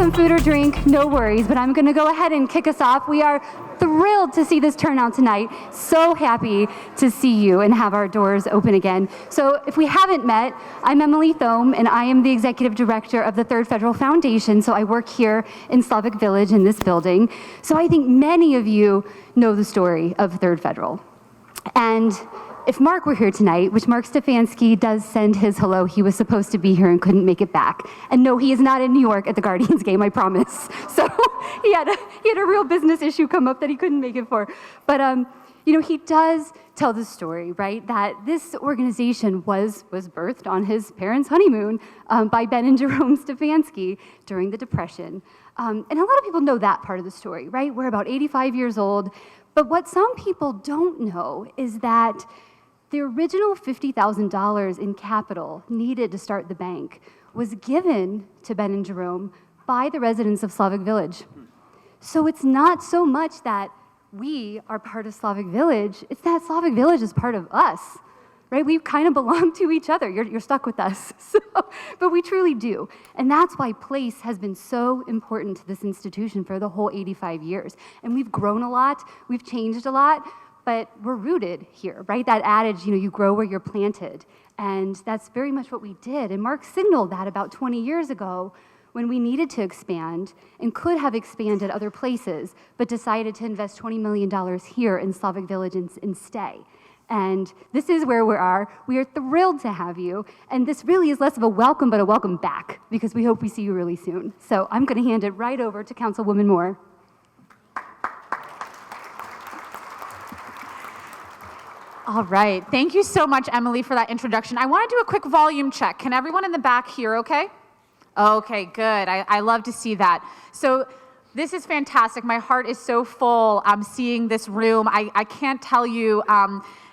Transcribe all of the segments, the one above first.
some food or drink, no worries, but I'm going to go ahead and kick us off. We are thrilled to see this turnout tonight. So happy to see you and have our doors open again. So if we haven't met, I'm Emily Thome, and I am the executive director of the Third Federal Foundation. So I work here in Slavic Village in this building. So I think many of you know the story of Third Federal. And if Mark were here tonight, which Mark Stefanski does send his hello, he was supposed to be here and couldn't make it back. And no, he is not in New York at the Guardians game, I promise. So he had a real business issue come up that he couldn't make it for. But he does tell the story, right? That this organization was birthed on his parents' honeymoon by Ben and Jerome Stefanski during the Depression. And a lot of people know that part of the story, right? We're about 85 years old. But what some people don't know is that the original $50,000 in capital needed to start the bank was given to Ben and Jerome by the residents of Slavic Village. So it's not so much that we are part of Slavic Village, it's that Slavic Village is part of us, right? We kind of belong to each other. You're stuck with us. But we truly do. And that's why place has been so important to this institution for the whole 85 years. And we've grown a lot, we've changed a lot, but we're rooted here, right? That adage, you grow where you're planted. And that's very much what we did. And Mark signaled that about 20 years ago when we needed to expand and could have expanded other places, but decided to invest $20 million here in Slavic Village and stay. And this is where we are. We are thrilled to have you. And this really is less of a welcome, but a welcome back, because we hope we see you really soon. So I'm going to hand it right over to Councilwoman Maurer. All right. Thank you so much, Emily, for that introduction. I want to do a quick volume check. Can everyone in the back hear okay? Okay, good. I love to see that. So this is fantastic. My heart is so full seeing this room. I can't tell you,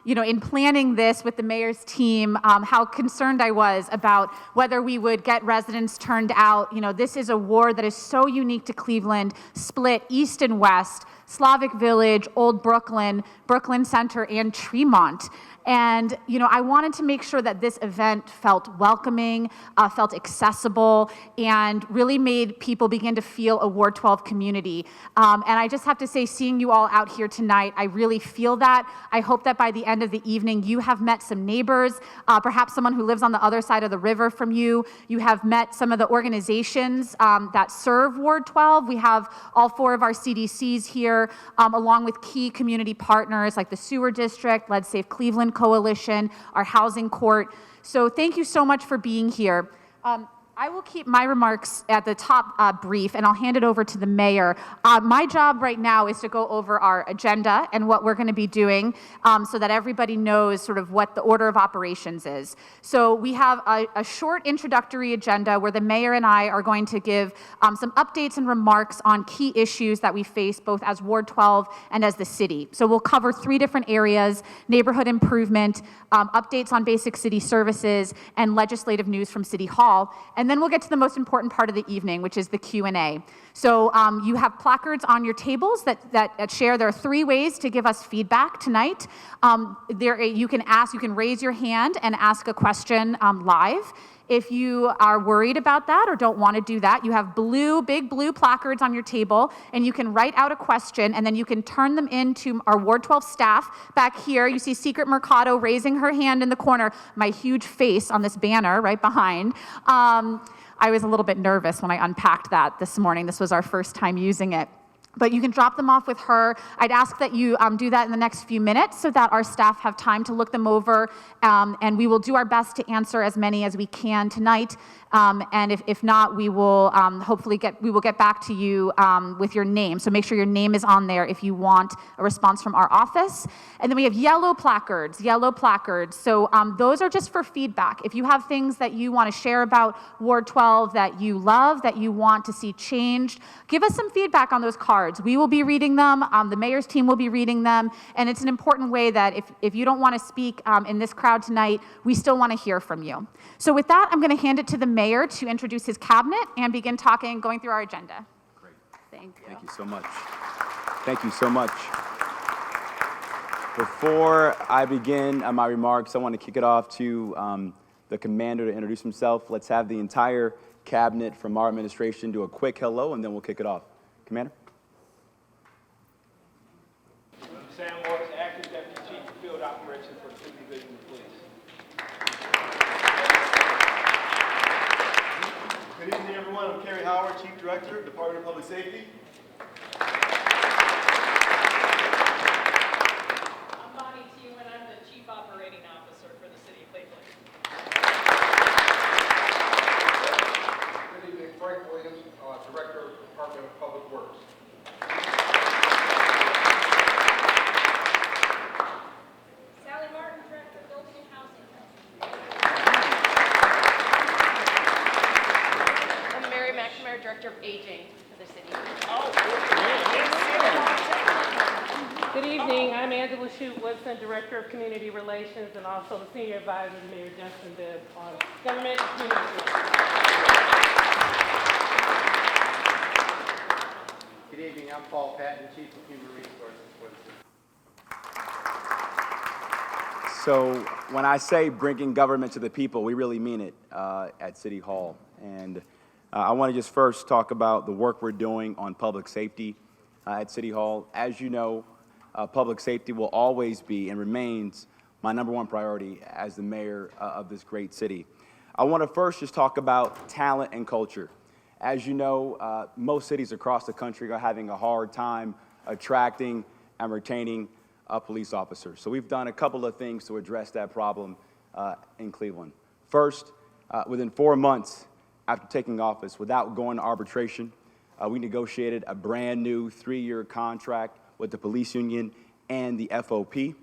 in planning this with the mayor's team, how concerned I was about whether we would get residents turned out. This is a ward that is so unique to Cleveland, split east and west, Slavic Village, Old Brooklyn, Brooklyn Center, and Tremont. And, I wanted to make sure that this event felt welcoming, felt accessible, and really made people begin to feel a Ward 12 community. And I just have to say, seeing you all out here tonight, I really feel that. I hope that by the end of the evening, you have met some neighbors, perhaps someone who lives on the other side of the river from you. You have met some of the organizations that serve Ward 12. We have all 4 of our CDCs here, along with key community partners like the Sewer District, Lead Safe Cleveland Coalition, our housing court. So thank you so much for being here. I will keep my remarks at the top brief, and I'll hand it over to the mayor. My job right now is to go over our agenda and what we're going to be doing so that everybody knows sort of what the order of operations is. So we have a short introductory agenda where the mayor and I are going to give some updates and remarks on key issues that we face both as Ward 12 and as the city. So we'll cover 3 different areas: neighborhood improvement, updates on basic city services, and legislative news from City Hall. And then we'll get to the most important part of the evening, which is the Q&A. So you have placards on your tables that share. There are 3 ways to give us feedback tonight. You can raise your hand and ask a question live. If you are worried about that or don't want to do that, you have big blue placards on your table, and you can write out a question, and then you can turn them into our Ward 12 staff back here. You see Secret Mercado raising her hand in the corner, my huge face on this banner right behind. I was a little bit nervous when I unpacked that this morning. This was our first time using it. But you can drop them off with her. I'd ask that you do that in the next few minutes so that our staff have time to look them over, and we will do our best to answer as many as we can tonight. And if not, we will hopefully get back to you with your name. So make sure your name is on there if you want a response from our office. And then we have yellow placards. So those are just for feedback. If you have things that you want to share about Ward 12 that you love, that you want to see changed, give us some feedback on those cards. We will be reading them. The mayor's team will be reading them. And it's an important way that if you don't want to speak in this crowd tonight, we still want to hear from you. So with that, I'm going to hand it to the mayor to introduce his cabinet and begin going through our agenda. Great. Thank you. Thank you so much. Thank you so much. Before I begin my remarks, I want to kick it off to the commander to introduce himself. Let's have the entire cabinet from our administration do a quick hello, and then we'll kick it off. Commander? I'm Sam Morris, Acting Deputy Chief of Field Operations for the City Division of Police. Good evening, everyone. I'm Kerry Howard, Chief Director, Department of Public Safety. I'm Bonnie Tew, and I'm the Chief Operating Officer for the City of Cleveland. Good evening, Frank Williams, Director of the Department of Public Works. Sally Martin, Director of Building and Housing. I'm Mary McNamara, Director of Aging for the city. Good evening. I'm Angela Shute-Woodson, Director of Community Relations and also the Senior Advisor to Mayor Justin Bibb on Government and Community Relations. Good evening, I'm Paul Patton, Chief of Human Resources for the city. So when I say bringing government to the people, we really mean it at City Hall. And I want to just first talk about the work we're doing on public safety at City Hall. As you know, public safety will always be and remains my #1 priority as the mayor of this great city. I want to first just talk about talent and culture. As you know, most cities across the country are having a hard time attracting and retaining police officers. So we've done a couple of things to address that problem in Cleveland. First, within 4 months after taking office, without going to arbitration, we negotiated a brand new 3-year contract with the police union and the FOP.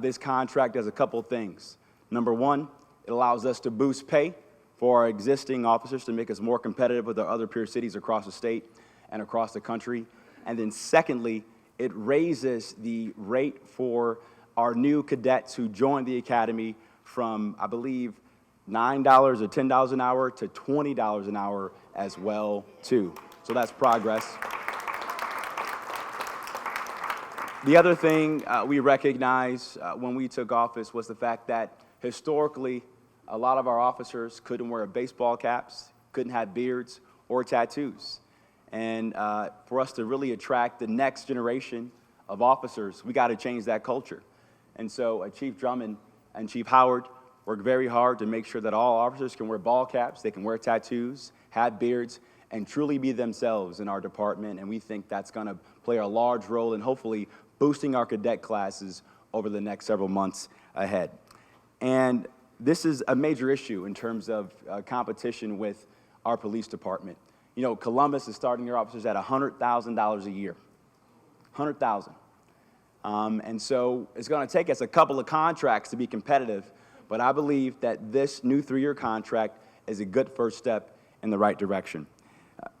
This contract does a couple of things. Number one, it allows us to boost pay for our existing officers to make us more competitive with our other peer cities across the state and across the country. And then secondly, it raises the rate for our new cadets who joined the academy from, I believe, $9 or $10 an hour to $20 an hour as well, too. So that's progress. The other thing we recognized when we took office was the fact that historically, a lot of our officers couldn't wear baseball caps, couldn't have beards or tattoos. And for us to really attract the next generation of officers, we got to change that culture. And so Chief Drummond and Chief Howard worked very hard to make sure that all officers can wear ball caps, they can wear tattoos, have beards, and truly be themselves in our department. And we think that's going to play a large role in hopefully boosting our cadet classes over the next several months ahead. And this is a major issue in terms of competition with our police department. You know, Columbus is starting their officers at $100,000 a year. $100,000. And so it's going to take us a couple of contracts to be competitive, but I believe that this new 3-year contract is a good first step in the right direction.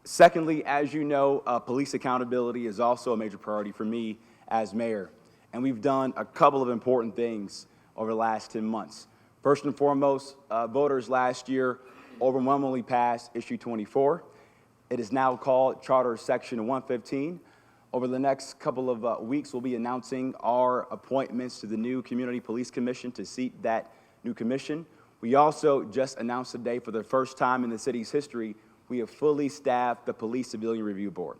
Secondly, as you know, police accountability is also a major priority for me as mayor, and we've done a couple of important things over the last 10 months. First and foremost, voters last year overwhelmingly passed Issue 24. It is now called Charter Section 115. Over the next couple of weeks, we'll be announcing our appointments to the new Community Police Commission to seat that new commission. We also just announced today, for the first time in the city's history, we have fully staffed the Police Civilian Review Board.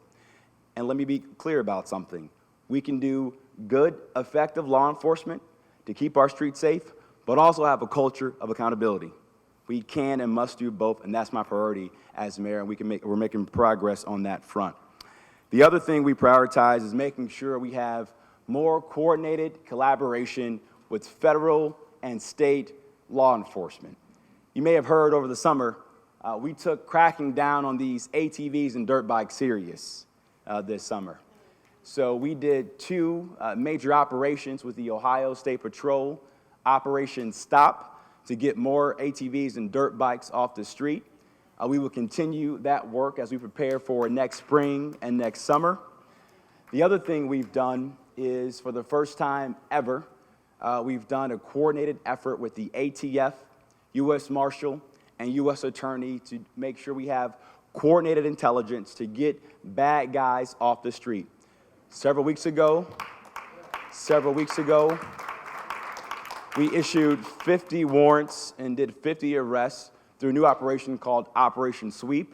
And let me be clear about something. We can do good, effective law enforcement to keep our streets safe, but also have a culture of accountability. We can and must do both, and that's my priority as mayor, and we're making progress on that front. The other thing we prioritize is making sure we have more coordinated collaboration with federal and state law enforcement. You may have heard over the summer, we took cracking down on these ATVs and dirt bikes serious this summer. So we did 2 major operations with the Ohio State Patrol, Operation Stop, to get more ATVs and dirt bikes off the street. We will continue that work as we prepare for next spring and next summer. The other thing we've done is, for the first time ever, we've done a coordinated effort with the ATF, U.S. Marshal, and U.S. Attorney to make sure we have coordinated intelligence to get bad guys off the street. Several weeks ago, we issued 50 warrants and did 50 arrests through a new operation called Operation Sweep,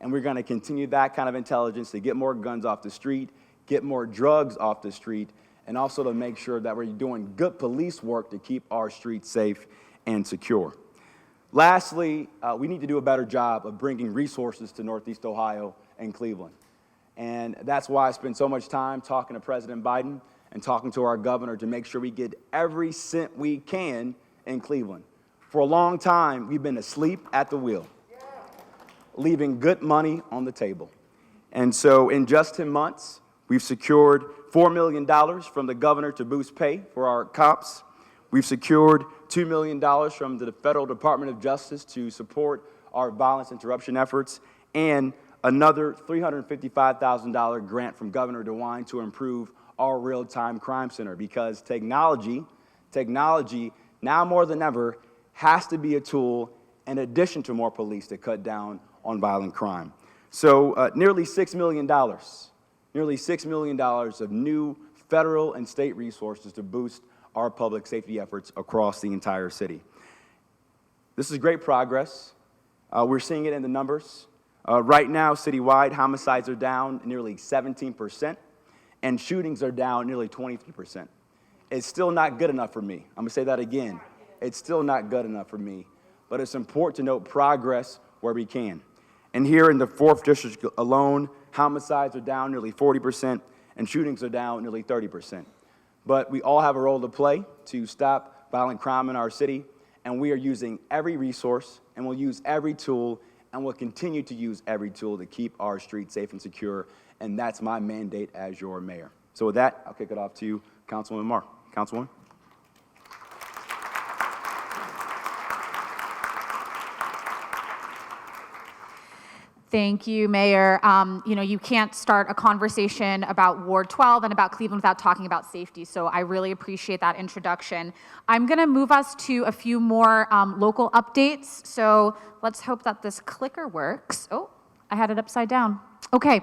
and we're going to continue that kind of intelligence to get more guns off the street, get more drugs off the street, and also to make sure that we're doing good police work to keep our streets safe and secure. Lastly, we need to do a better job of bringing resources to Northeast Ohio and Cleveland. And that's why I spend so much time talking to President Biden and talking to our governor to make sure we get every cent we can in Cleveland. For a long time, we've been asleep at the wheel, leaving good money on the table. And so in just 10 months, we've secured $4 million from the governor to boost pay for our cops. We've secured $2 million from the Federal Department of Justice to support our violence interruption efforts, and another $355,000 grant from Governor DeWine to improve our real-time crime center, because technology now more than ever has to be a tool in addition to more police to cut down on violent crime. So nearly $6 million of new federal and state resources to boost our public safety efforts across the entire city. This is great progress. We're seeing it in the numbers. Right now, citywide, homicides are down nearly 17%, and shootings are down nearly 23%. It's still not good enough for me. I'm gonna say that again. It's still not good enough for me, but it's important to note progress where we can. And here in the 4th District alone, homicides are down nearly 40%, and shootings are down nearly 30%. But we all have a role to play to stop violent crime in our city, and we are using every resource, and we'll use every tool, and we'll continue to use every tool to keep our streets safe and secure, and that's my mandate as your mayor. So with that, I'll kick it off to you, Councilwoman Maurer. Councilwoman? Thank you, Mayor. You can't start a conversation about Ward 12 and about Cleveland without talking about safety, so I really appreciate that introduction. I'm going to move us to a few more local updates, so let's hope that this clicker works. Oh, I had it upside down. Okay,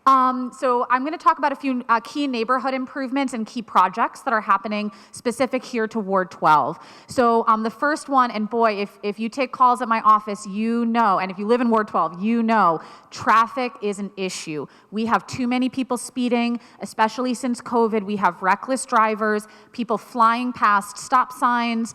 so I'm going to talk about a few key neighborhood improvements and key projects that are happening specific here to Ward 12. So the first one, and boy, if you take calls at my office, you know, and if you live in Ward 12, you know, traffic is an issue. We have too many people speeding, especially since COVID. We have reckless drivers, people flying past stop signs,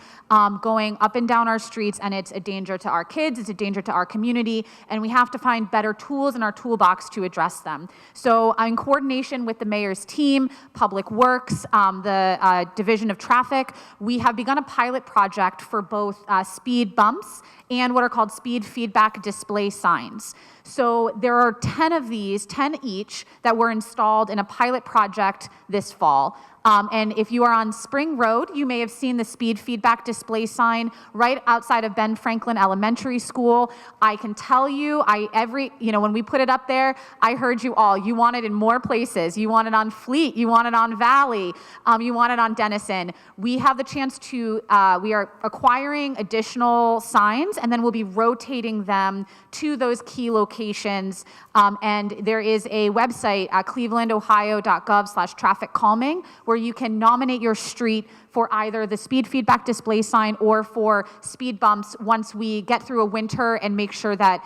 going up and down our streets, and it's a danger to our kids, it's a danger to our community, and we have to find better tools in our toolbox to address them. So in coordination with the mayor's team, Public Works, the Division of Traffic, we have begun a pilot project for both speed bumps and what are called speed feedback display signs. So there are 10 of these, 10 each, that were installed in a pilot project this fall. And if you are on Spring Road, you may have seen the speed feedback display sign right outside of Ben Franklin Elementary School. I can tell you, when we put it up there, I heard you all. You want it in more places. You want it on Fleet. You want it on Valley. You want it on Denison. We have the chance to, we are acquiring additional signs, and then we'll be rotating them to those key locations. And there is a website, clevelandohio.gov/traffic calming, where you can nominate your street for either the speed feedback display sign or for speed bumps once we get through a winter and make sure that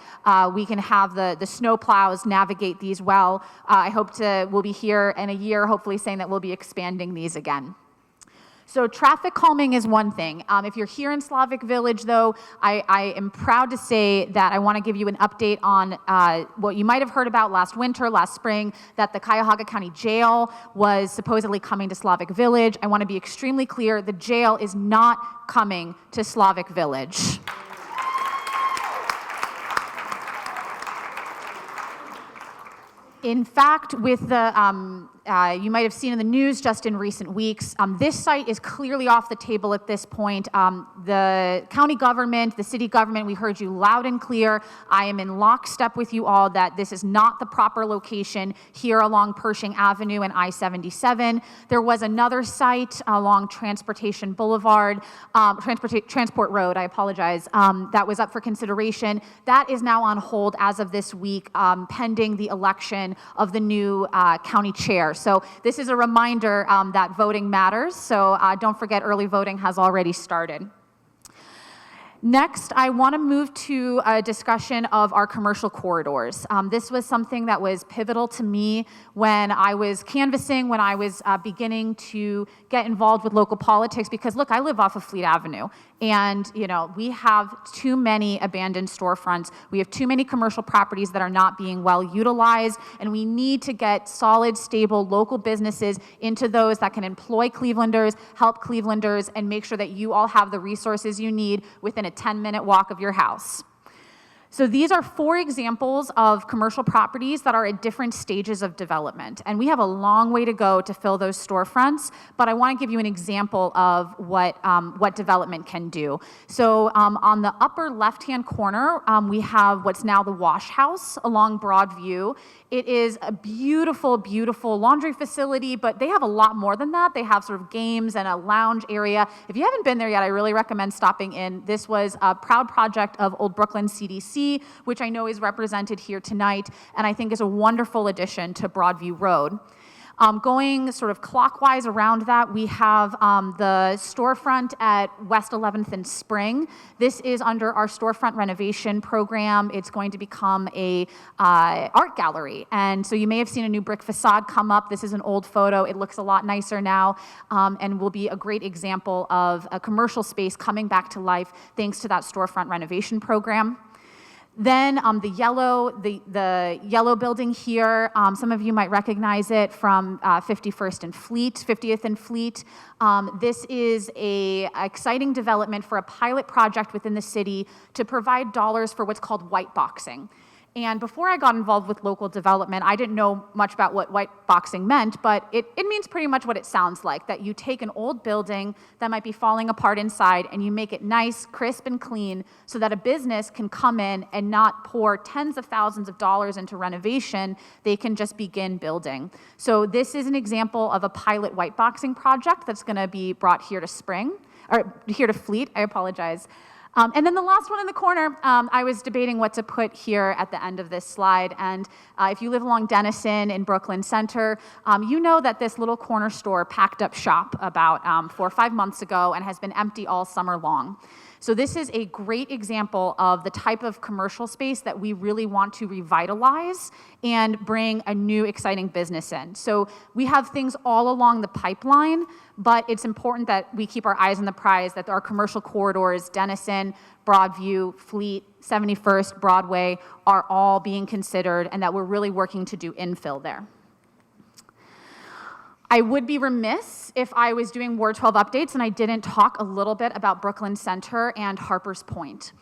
we can have the snow plows navigate these well. We'll be here in a year hopefully saying that we'll be expanding these again. So traffic calming is one thing. If you're here in Slavic Village, though, I am proud to say that I want to give you an update on what you might have heard about last winter, last spring, that the Cuyahoga County Jail was supposedly coming to Slavic Village. I want to be extremely clear, the jail is not coming to Slavic Village. In fact, with the, you might have seen in the news just in recent weeks, this site is clearly off the table at this point. The county government, the city government, we heard you loud and clear. I am in lockstep with you all that this is not the proper location here along Pershing Avenue and I-77. There was another site along Transportation Boulevard, Transport Road, I apologize, that was up for consideration. That is now on hold as of this week, pending the election of the new county chair. So this is a reminder that voting matters. So don't forget, early voting has already started. Next, I want to move to a discussion of our commercial corridors. This was something that was pivotal to me when I was canvassing, when I was beginning to get involved with local politics, because look, I live off of Fleet Avenue, and we have too many abandoned storefronts. We have too many commercial properties that are not being well utilized, and we need to get solid, stable local businesses into those that can employ Clevelanders, help Clevelanders, and make sure that you all have the resources you need within a 10-minute walk of your house. So these are 4 examples of commercial properties that are at different stages of development. And we have a long way to go to fill those storefronts, but I want to give you an example of what development can do. So on the upper left-hand corner, we have what's now the Wash House along Broadview. It is a beautiful, beautiful laundry facility, but they have a lot more than that. They have sort of games and a lounge area. If you haven't been there yet, I really recommend stopping in. This was a proud project of Old Brooklyn CDC, which I know is represented here tonight, and I think is a wonderful addition to Broadview Road. Going sort of clockwise around that, we have the storefront at West 11th and Spring. This is under our storefront renovation program. It's going to become a art gallery. And so you may have seen a new brick facade come up. This is an old photo. It looks a lot nicer now, and will be a great example of a commercial space coming back to life thanks to that storefront renovation program. Then the yellow building here, some of you might recognize it from 50th and Fleet. This is an exciting development for a pilot project within the city to provide dollars for what's called white boxing. And before I got involved with local development, I didn't know much about what white boxing meant, but it means pretty much what it sounds like, that you take an old building that might be falling apart inside and you make it nice, crisp, and clean so that a business can come in and not pour tens of thousands of dollars into renovation. They can just begin building. So this is an example of a pilot white boxing project that's going to be brought here to Fleet, I apologize. And then the last one in the corner, I was debating what to put here at the end of this slide. And if you live along Denison in Brooklyn Center, you know that this little corner store packed up shop about 4 or 5 months ago and has been empty all summer long. So this is a great example of the type of commercial space that we really want to revitalize and bring a new exciting business in. So we have things all along the pipeline, but it's important that we keep our eyes on the prize, that our commercial corridors, Denison, Broadview, Fleet, 71st, Broadway, are all being considered, and that we're really working to do infill there. I would be remiss if I was doing Ward 12 updates and I didn't talk a little bit about Brooklyn Center and Harper's Point.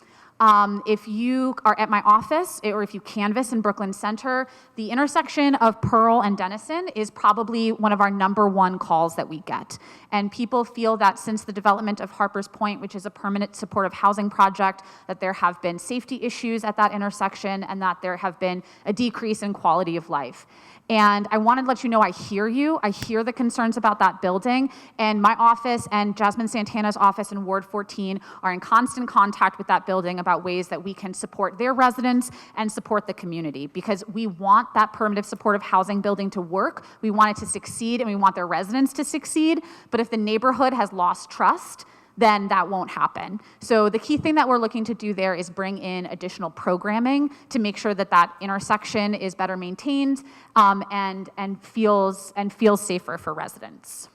If you are at my office or if you canvass in Brooklyn Center, the intersection of Pearl and Denison is probably one of our #1 calls that we get. And people feel that since the development of Harper's Point, which is a permanent supportive housing project, that there have been safety issues at that intersection and that there have been a decrease in quality of life. And I wanted to let you know I hear you. I hear the concerns about that building. And my office and Jasmine Santana's office in Ward 14 are in constant contact with that building about ways that we can support their residents and support the community, because we want that permanent supportive housing building to work. We want it to succeed, and we want their residents to succeed. But if the neighborhood has lost trust, then that won't happen. So the key thing that we're looking to do there is bring in additional programming to make sure that that intersection is better maintained and feels safer for residents.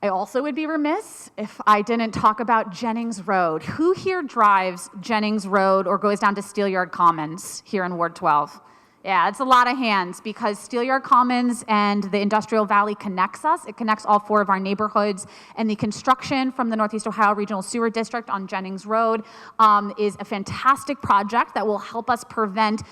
I also would be remiss if I didn't talk about Jennings Road. Who here drives Jennings Road or goes down to Steelyard Commons here in Ward 12? Yeah, it's a lot of hands, because Steelyard Commons and the Industrial Valley connects us. It connects all 4 of our neighborhoods, and the construction from the Northeast Ohio Regional Sewer District on Jennings Road is a fantastic project that will help us prevent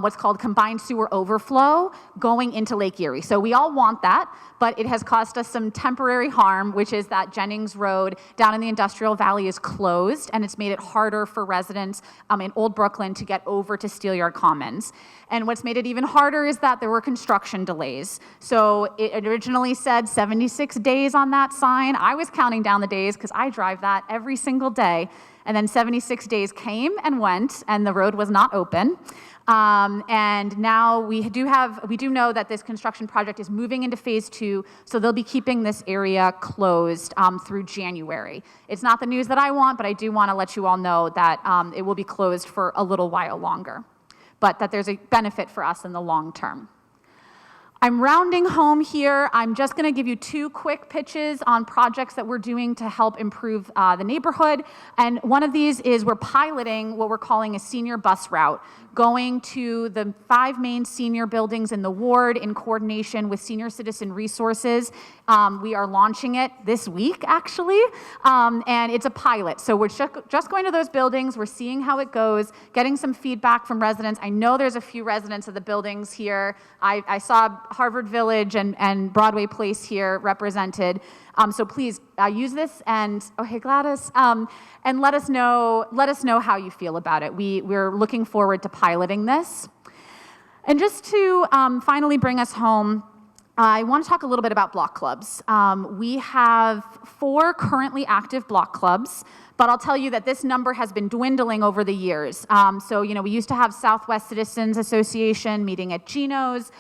what's called combined sewer overflow going into Lake Erie. So we all want that, but it has caused us some temporary harm, which is that Jennings Road down in the Industrial Valley is closed, and it's made it harder for residents in Old Brooklyn to get over to Steelyard Commons. And what's made it even harder is that there were construction delays. So it originally said 76 days on that sign. I was counting down the days because I drive that every single day. And then 76 days came and went, and the road was not open. And now we do know that this construction project is moving into phase 2, so they'll be keeping this area closed through January. It's not the news that I want, but I do want to let you all know that it will be closed for a little while longer, but that there's a benefit for us in the long term. I'm rounding home here. I'm just going to give you 2 quick pitches on projects that we're doing to help improve the neighborhood. And one of these is we're piloting what we're calling a senior bus route, going to the 5 main senior buildings in the ward in coordination with Senior Citizen Resources. We are launching it this week, actually, and it's a pilot. So we're just going to those buildings. We're seeing how it goes, getting some feedback from residents. I know there's a few residents of the buildings here. I saw Harvard Village and Broadway Place here represented. So please use this, and oh hey Gladys, and let us know how you feel about it. We're looking forward to piloting this. And just to finally bring us home, I want to talk a little bit about block clubs. We have 4 currently active block clubs, but I'll tell you that this number has been dwindling over the years. So, we used to have Southwest Citizens Association meeting at Gino's.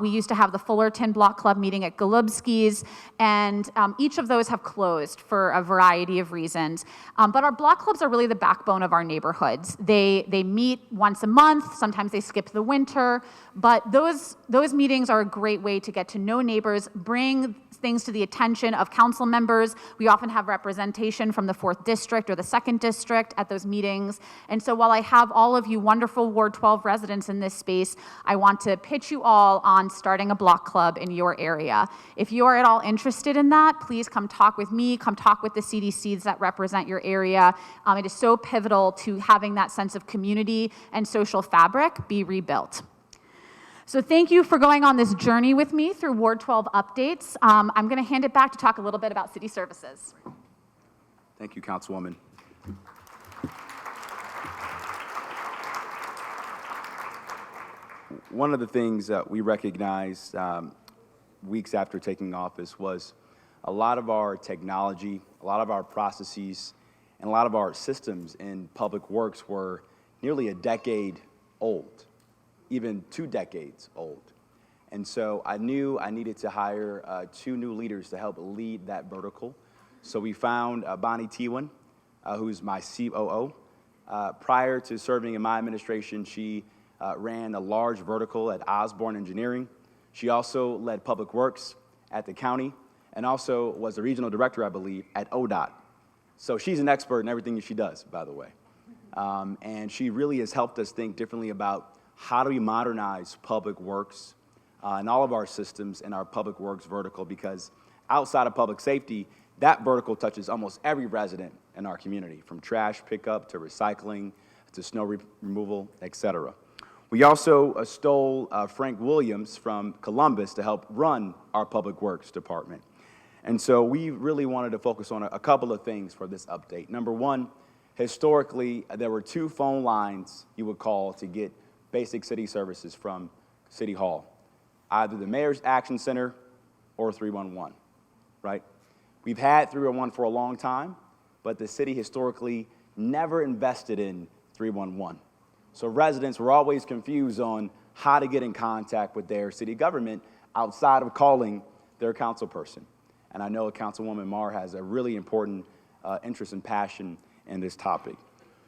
We used to have the Fullerton Block Club meeting at Golubski's, and each of those have closed for a variety of reasons. But our block clubs are really the backbone of our neighborhoods. They meet once a month. Sometimes they skip the winter, but those meetings are a great way to get to know neighbors, bring things to the attention of council members. We often have representation from the 4th District or the 2nd District at those meetings. And so while I have all of you wonderful Ward 12 residents in this space, I want to pitch you all on starting a block club in your area. If you are at all interested in that, please come talk with me, come talk with the CDCs that represent your area. It is so pivotal to having that sense of community and social fabric be rebuilt. So thank you for going on this journey with me through Ward 12 updates. I'm going to hand it back to talk a little bit about city services. Thank you, Councilwoman. One of the things that we recognized weeks after taking office was a lot of our technology, a lot of our processes, and a lot of our systems in public works were nearly a decade old, even 2 decades old. And so I knew I needed to hire 2 new leaders to help lead that vertical. So we found Bonnie Tewan, who's my COO. Prior to serving in my administration, she ran a large vertical at Osborne Engineering. She also led public works at the county and also was the regional director, I believe, at ODOT. So she's an expert in everything that she does, by the way. And she really has helped us think differently about how do we modernize public works and all of our systems in our public works vertical, because outside of public safety, that vertical touches almost every resident in our community, from trash pickup to recycling to snow removal, et cetera. We also stole Frank Williams from Columbus to help run our public works department. And so we really wanted to focus on a couple of things for this update. Number one, historically, there were 2 phone lines you would call to get basic city services from City Hall, either the Mayor's Action Center or 311, right? We've had 311 for a long time, but the city historically never invested in 311. So residents were always confused on how to get in contact with their city government outside of calling their council person. And I know Councilwoman Maurer has a really important interest and passion in this topic.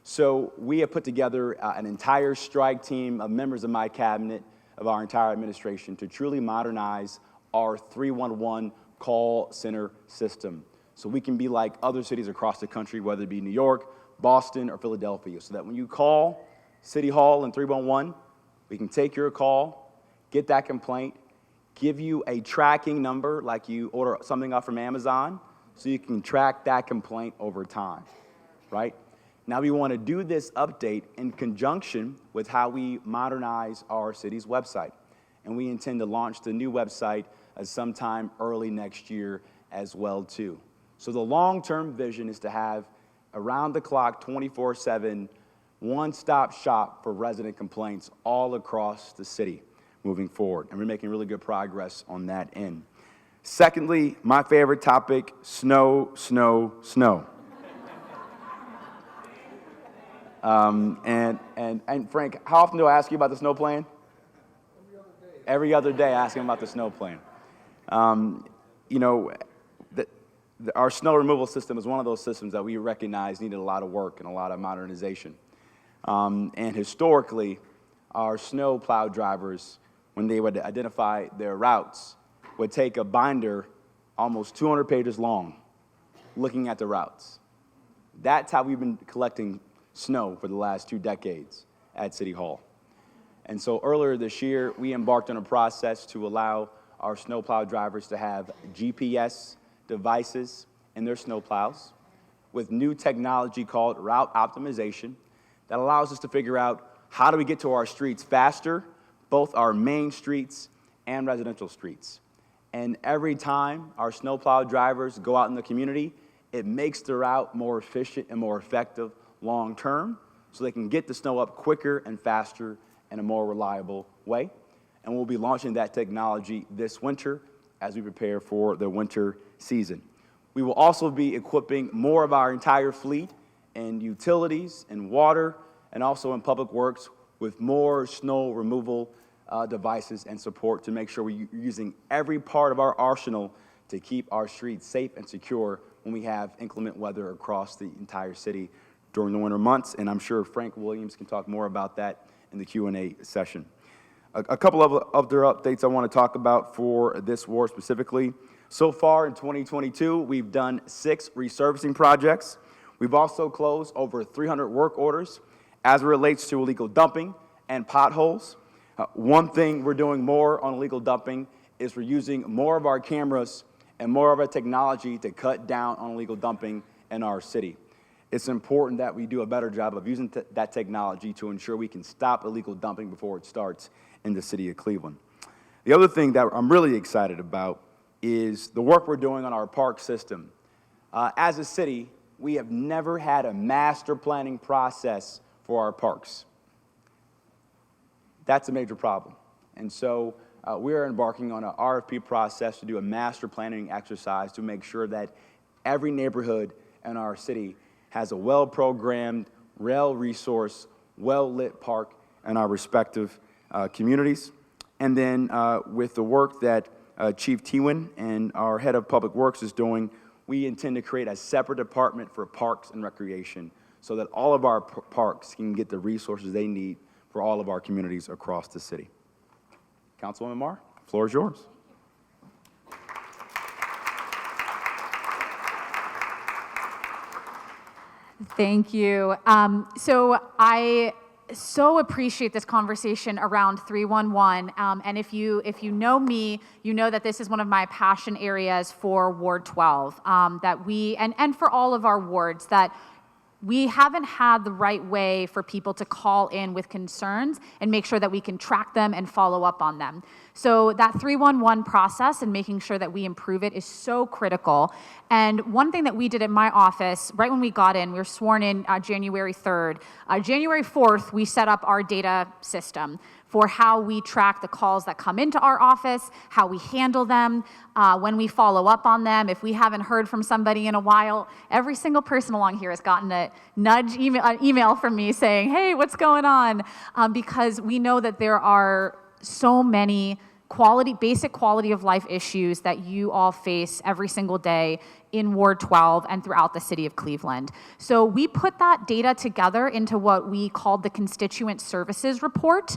So we have put together an entire strike team of members of my cabinet, of our entire administration, to truly modernize our 311 call center system, so we can be like other cities across the country, whether it be New York, Boston, or Philadelphia, so that when you call City Hall and 311, we can take your call, get that complaint, give you a tracking number like you order something off from Amazon, so you can track that complaint over time, right? Now we want to do this update in conjunction with how we modernize our city's website. And we intend to launch the new website sometime early next year as well too. So the long-term vision is to have around the clock, 24/7, one-stop shop for resident complaints all across the city moving forward. And we're making really good progress on that end. Secondly, my favorite topic, snow, snow, snow. And Frank, how often do I ask you about the snow plan? Every other day, asking about the snow plan. You know, our snow removal system is one of those systems that we recognize needed a lot of work and a lot of modernization. And historically, our snow plow drivers, when they would identify their routes, would take a binder almost 200 pages long looking at the routes. That's how we've been collecting snow for the last 2 decades at City Hall. And so earlier this year, we embarked on a process to allow our snowplow drivers to have GPS devices in their snowplows with new technology called route optimization that allows us to figure out how do we get to our streets faster, both our main streets and residential streets. And every time our snowplow drivers go out in the community, it makes the route more efficient and more effective long term so they can get the snow up quicker and faster in a more reliable way. And we'll be launching that technology this winter as we prepare for the winter season. We will also be equipping more of our entire fleet in utilities and water and also in public works with more snow removal devices and support to make sure we're using every part of our arsenal to keep our streets safe and secure when we have inclement weather across the entire city during the winter months. And I'm sure Frank Williams can talk more about that in the Q&A session. A couple of other updates I want to talk about for this ward specifically. So far in 2022, we've done 6 resurfacing projects. We've also closed over 300 work orders as it relates to illegal dumping and potholes. One thing we're doing more on illegal dumping is we're using more of our cameras and more of our technology to cut down on illegal dumping in our city. It's important that we do a better job of using that technology to ensure we can stop illegal dumping before it starts in the city of Cleveland. The other thing that I'm really excited about is the work we're doing on our park system. As a city, we have never had a master planning process for our parks. That's a major problem. And so we are embarking on an RFP process to do a master planning exercise to make sure that every neighborhood in our city has a well-programmed, well-resourced, well-lit park in our respective communities. And then with the work that Chief Tewin and our head of public works is doing, we intend to create a separate department for parks and recreation so that all of our parks can get the resources they need for all of our communities across the city. Councilwoman Maurer, the floor is yours. Thank you. So I so appreciate this conversation around 311. And if you know me, you know that this is one of my passion areas for Ward 12. That we and for all of our wards, that we haven't had the right way for people to call in with concerns and make sure that we can track them and follow up on them. So that 311 process and making sure that we improve it is so critical. And one thing that we did at my office, right when we got in, we were sworn in January 3rd. January 4th, we set up our data system for how we track the calls that come into our office, how we handle them, when we follow up on them. If we haven't heard from somebody in a while, every single person along here has gotten a nudge email from me saying, hey, what's going on? Because we know that there are so many basic quality of life issues that you all face every single day in Ward 12 and throughout the city of Cleveland. So we put that data together into what we called the Constituent Services Report.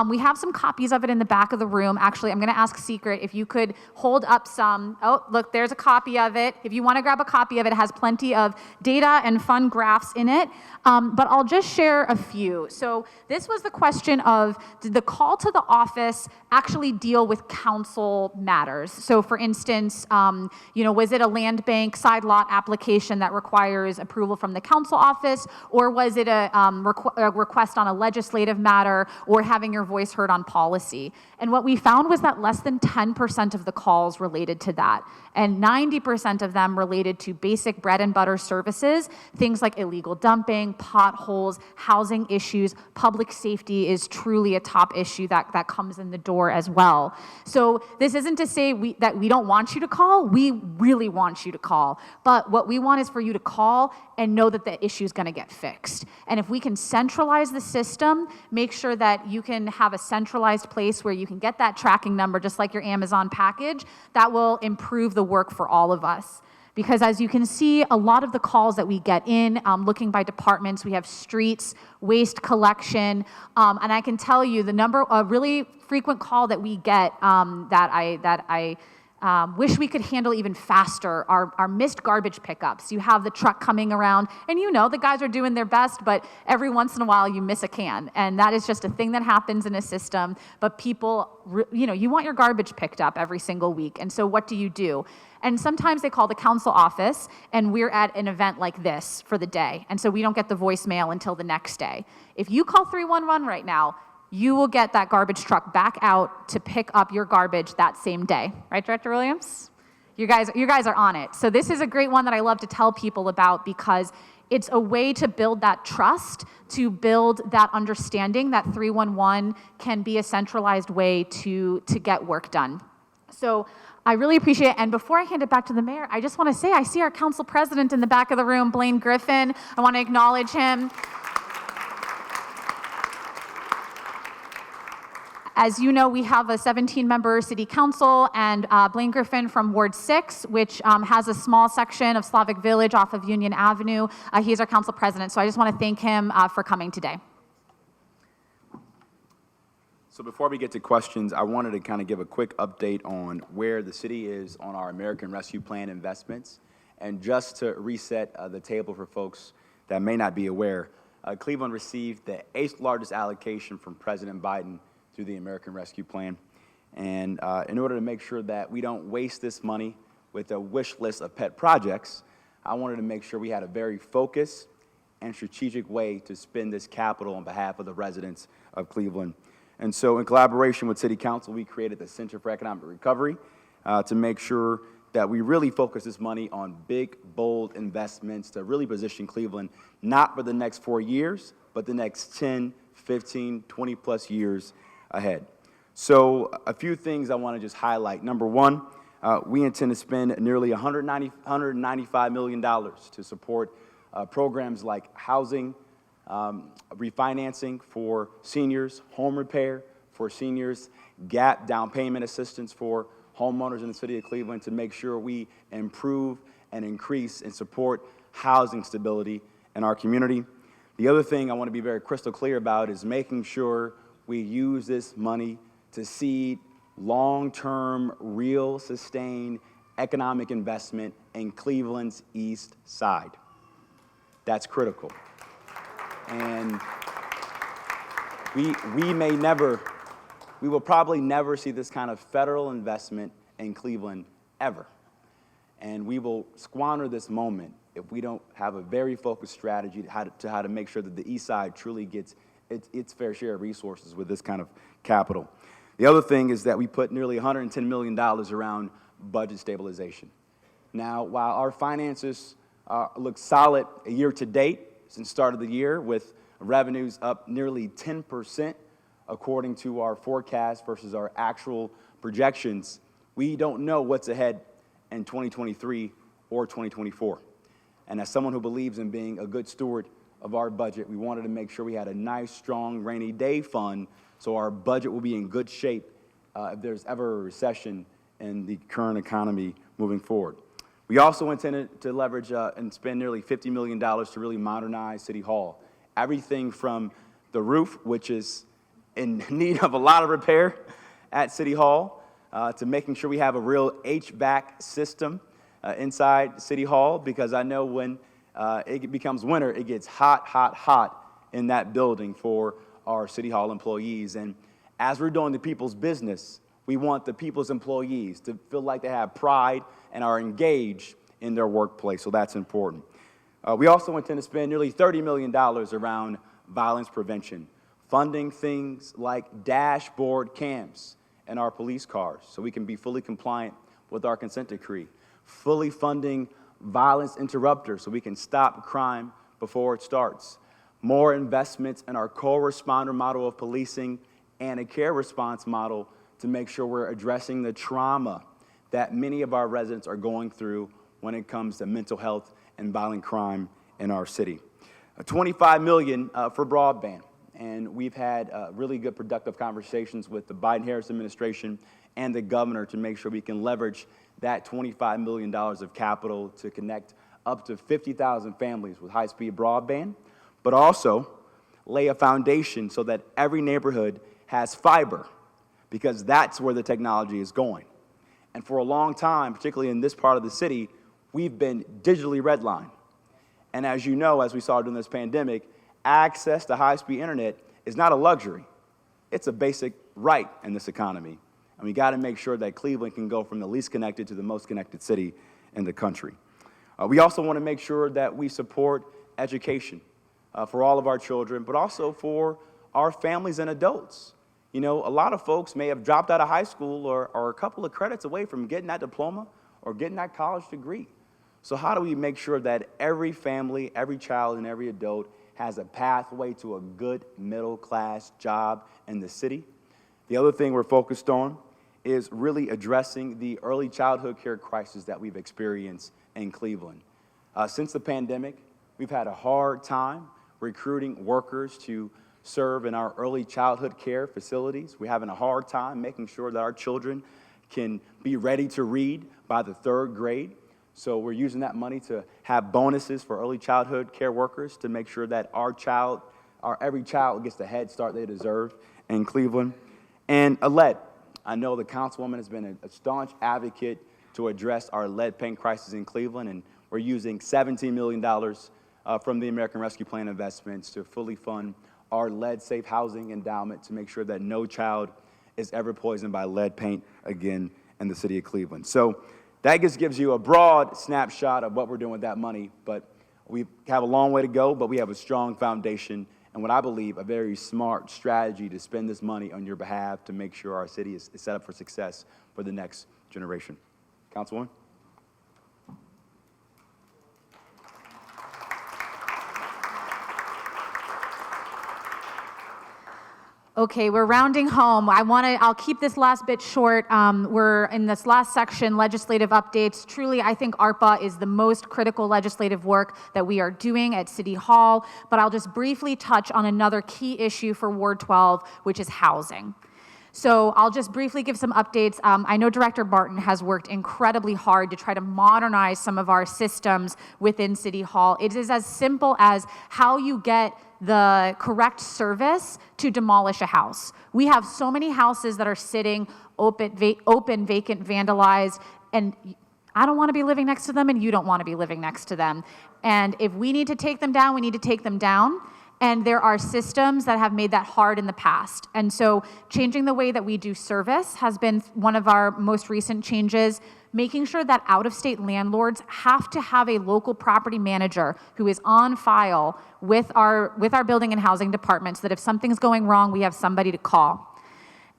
We have some copies of it in the back of the room. Actually, I'm gonna ask Secret if you could hold up some. Oh, look, there's a copy of it. If you wanna grab a copy of it, it has plenty of data and fun graphs in it. But I'll just share a few. So this was the question of, did the call to the office actually deal with council matters? So for instance, was it a land bank side lot application that requires approval from the council office, or was it a request on a legislative matter or having your voice heard on policy? And what we found was that less than 10% of the calls related to that, and 90% of them related to basic bread and butter services, things like illegal dumping, potholes, housing issues. Public safety is truly a top issue that comes in the door as well. So this isn't to say that we don't want you to call. We really want you to call. But what we want is for you to call and know that the issue is going to get fixed. And if we can centralize the system, make sure that you can have a centralized place where you can get that tracking number, just like your Amazon package, that will improve the work for all of us. Because as you can see, a lot of the calls that we get in, looking by departments, we have streets, waste collection, and I can tell you a really frequent call that we get that I wish we could handle even faster are missed garbage pickups. You have the truck coming around, and the guys are doing their best, but every once in a while you miss a can, and that is just a thing that happens in a system. But people, you want your garbage picked up every single week, and so what do? And sometimes they call the council office, and we're at an event like this for the day, and so we don't get the voicemail until the next day. If you call 311 right now, you will get that garbage truck back out to pick up your garbage that same day. Right, Director Williams? You guys are on it. So this is a great one that I love to tell people about because it's a way to build that trust, to build that understanding that 311 can be a centralized way to get work done. So I really appreciate it. And before I hand it back to the mayor, I just want to say I see our council president in the back of the room, Blaine Griffin. I want to acknowledge him. As you know, we have a 17-member city council, and Blaine Griffin from Ward 6, which has a small section of Slavic Village off of Union Avenue. He is our council president, so I just want to thank him for coming today. So before we get to questions, I wanted to kind of give a quick update on where the city is on our American Rescue Plan investments. And just to reset the table for folks that may not be aware, Cleveland received the 8th largest allocation from President Biden through the American Rescue Plan. And in order to make sure that we don't waste this money with a wish list of pet projects, I wanted to make sure we had a very focused and strategic way to spend this capital on behalf of the residents of Cleveland. And so in collaboration with City Council, we created the Center for Economic Recovery to make sure that we really focus this money on big, bold investments to really position Cleveland not for the next 4 years, but the next 10, 15, 20 plus years ahead. So a few things I want to just highlight. Number one, we intend to spend nearly $195 million to support programs like housing, refinancing for seniors, home repair for seniors, gap down payment assistance for homeowners in the city of Cleveland to make sure we improve and increase and support housing stability in our community. The other thing I want to be very crystal clear about is making sure we use this money to seed long-term, real, sustained economic investment in Cleveland's East Side. That's critical. And we will probably never see this kind of federal investment in Cleveland ever. And we will squander this moment if we don't have a very focused strategy to how to make sure that the East Side truly gets its fair share of resources with this kind of capital. The other thing is that we put nearly $110 million around budget stabilization. Now, while our finances look solid year to date since the start of the year, with revenues up nearly 10% according to our forecast versus our actual projections, we don't know what's ahead in 2023 or 2024. And as someone who believes in being a good steward of our budget, we wanted to make sure we had a nice, strong rainy day fund so our budget will be in good shape if there's ever a recession in the current economy moving forward. We also intended to leverage and spend nearly $50 million to really modernize City Hall. Everything from the roof, which is in need of a lot of repair at City Hall, to making sure we have a real HVAC system inside City Hall, because I know when it becomes winter, it gets hot, hot, hot in that building for our City Hall employees. And as we're doing the people's business, we want the people's employees to feel like they have pride and are engaged in their workplace, so that's important. We also intend to spend nearly $30 million around violence prevention, funding things like dashboard cams in our police cars so we can be fully compliant with our consent decree, fully funding violence interrupters so we can stop crime before it starts, more investments in our co-responder model of policing and a care response model to make sure we're addressing the trauma that many of our residents are going through when it comes to mental health and violent crime in our city. $25 million for broadband. And we've had really good productive conversations with the Biden-Harris administration and the governor to make sure we can leverage that $25 million of capital to connect up to 50,000 families with high-speed broadband, but also lay a foundation so that every neighborhood has fiber, because that's where the technology is going. And for a long time, particularly in this part of the city, we've been digitally redlined. And as you know, as we saw during this pandemic, access to high-speed internet is not a luxury. It's a basic right in this economy. And we got to make sure that Cleveland can go from the least connected to the most connected city in the country. We also want to make sure that we support education for all of our children, but also for our families and adults. You know, a lot of folks may have dropped out of high school or are a couple of credits away from getting that diploma or getting that college degree. So how do we make sure that every family, every child, and every adult has a pathway to a good middle-class job in the city? The other thing we're focused on is really addressing the early childhood care crisis that we've experienced in Cleveland. Since the pandemic, we've had a hard time recruiting workers to serve in our early childhood care facilities. We're having a hard time making sure that our children can be ready to read by the 3rd grade. So we're using that money to have bonuses for early childhood care workers to make sure that every child gets the head start they deserve in Cleveland. And lead. I know the councilwoman has been a staunch advocate to address our lead paint crisis in Cleveland, and we're using $17 million from the American Rescue Plan investments to fully fund our lead-safe housing endowment to make sure that no child is ever poisoned by lead paint again in the city of Cleveland. So that just gives you a broad snapshot of what we're doing with that money, but we have a long way to go, but we have a strong foundation and what I believe a very smart strategy to spend this money on your behalf to make sure our city is set up for success for the next generation. Councilwoman? Okay, we're rounding home. I'll keep this last bit short. We're in this last section, legislative updates. Truly, I think ARPA is the most critical legislative work that we are doing at City Hall, but I'll just briefly touch on another key issue for Ward 12, which is housing. So I'll just briefly give some updates. I know Director Barton has worked incredibly hard to try to modernize some of our systems within City Hall. It is as simple as how you get the correct service to demolish a house. We have so many houses that are sitting open, vacant, vandalized, and I don't want to be living next to them, and you don't want to be living next to them. And if we need to take them down, we need to take them down. And there are systems that have made that hard in the past. And so changing the way that we do service has been one of our most recent changes, making sure that out-of-state landlords have to have a local property manager who is on file with our building and housing department so that if something's going wrong, we have somebody to call.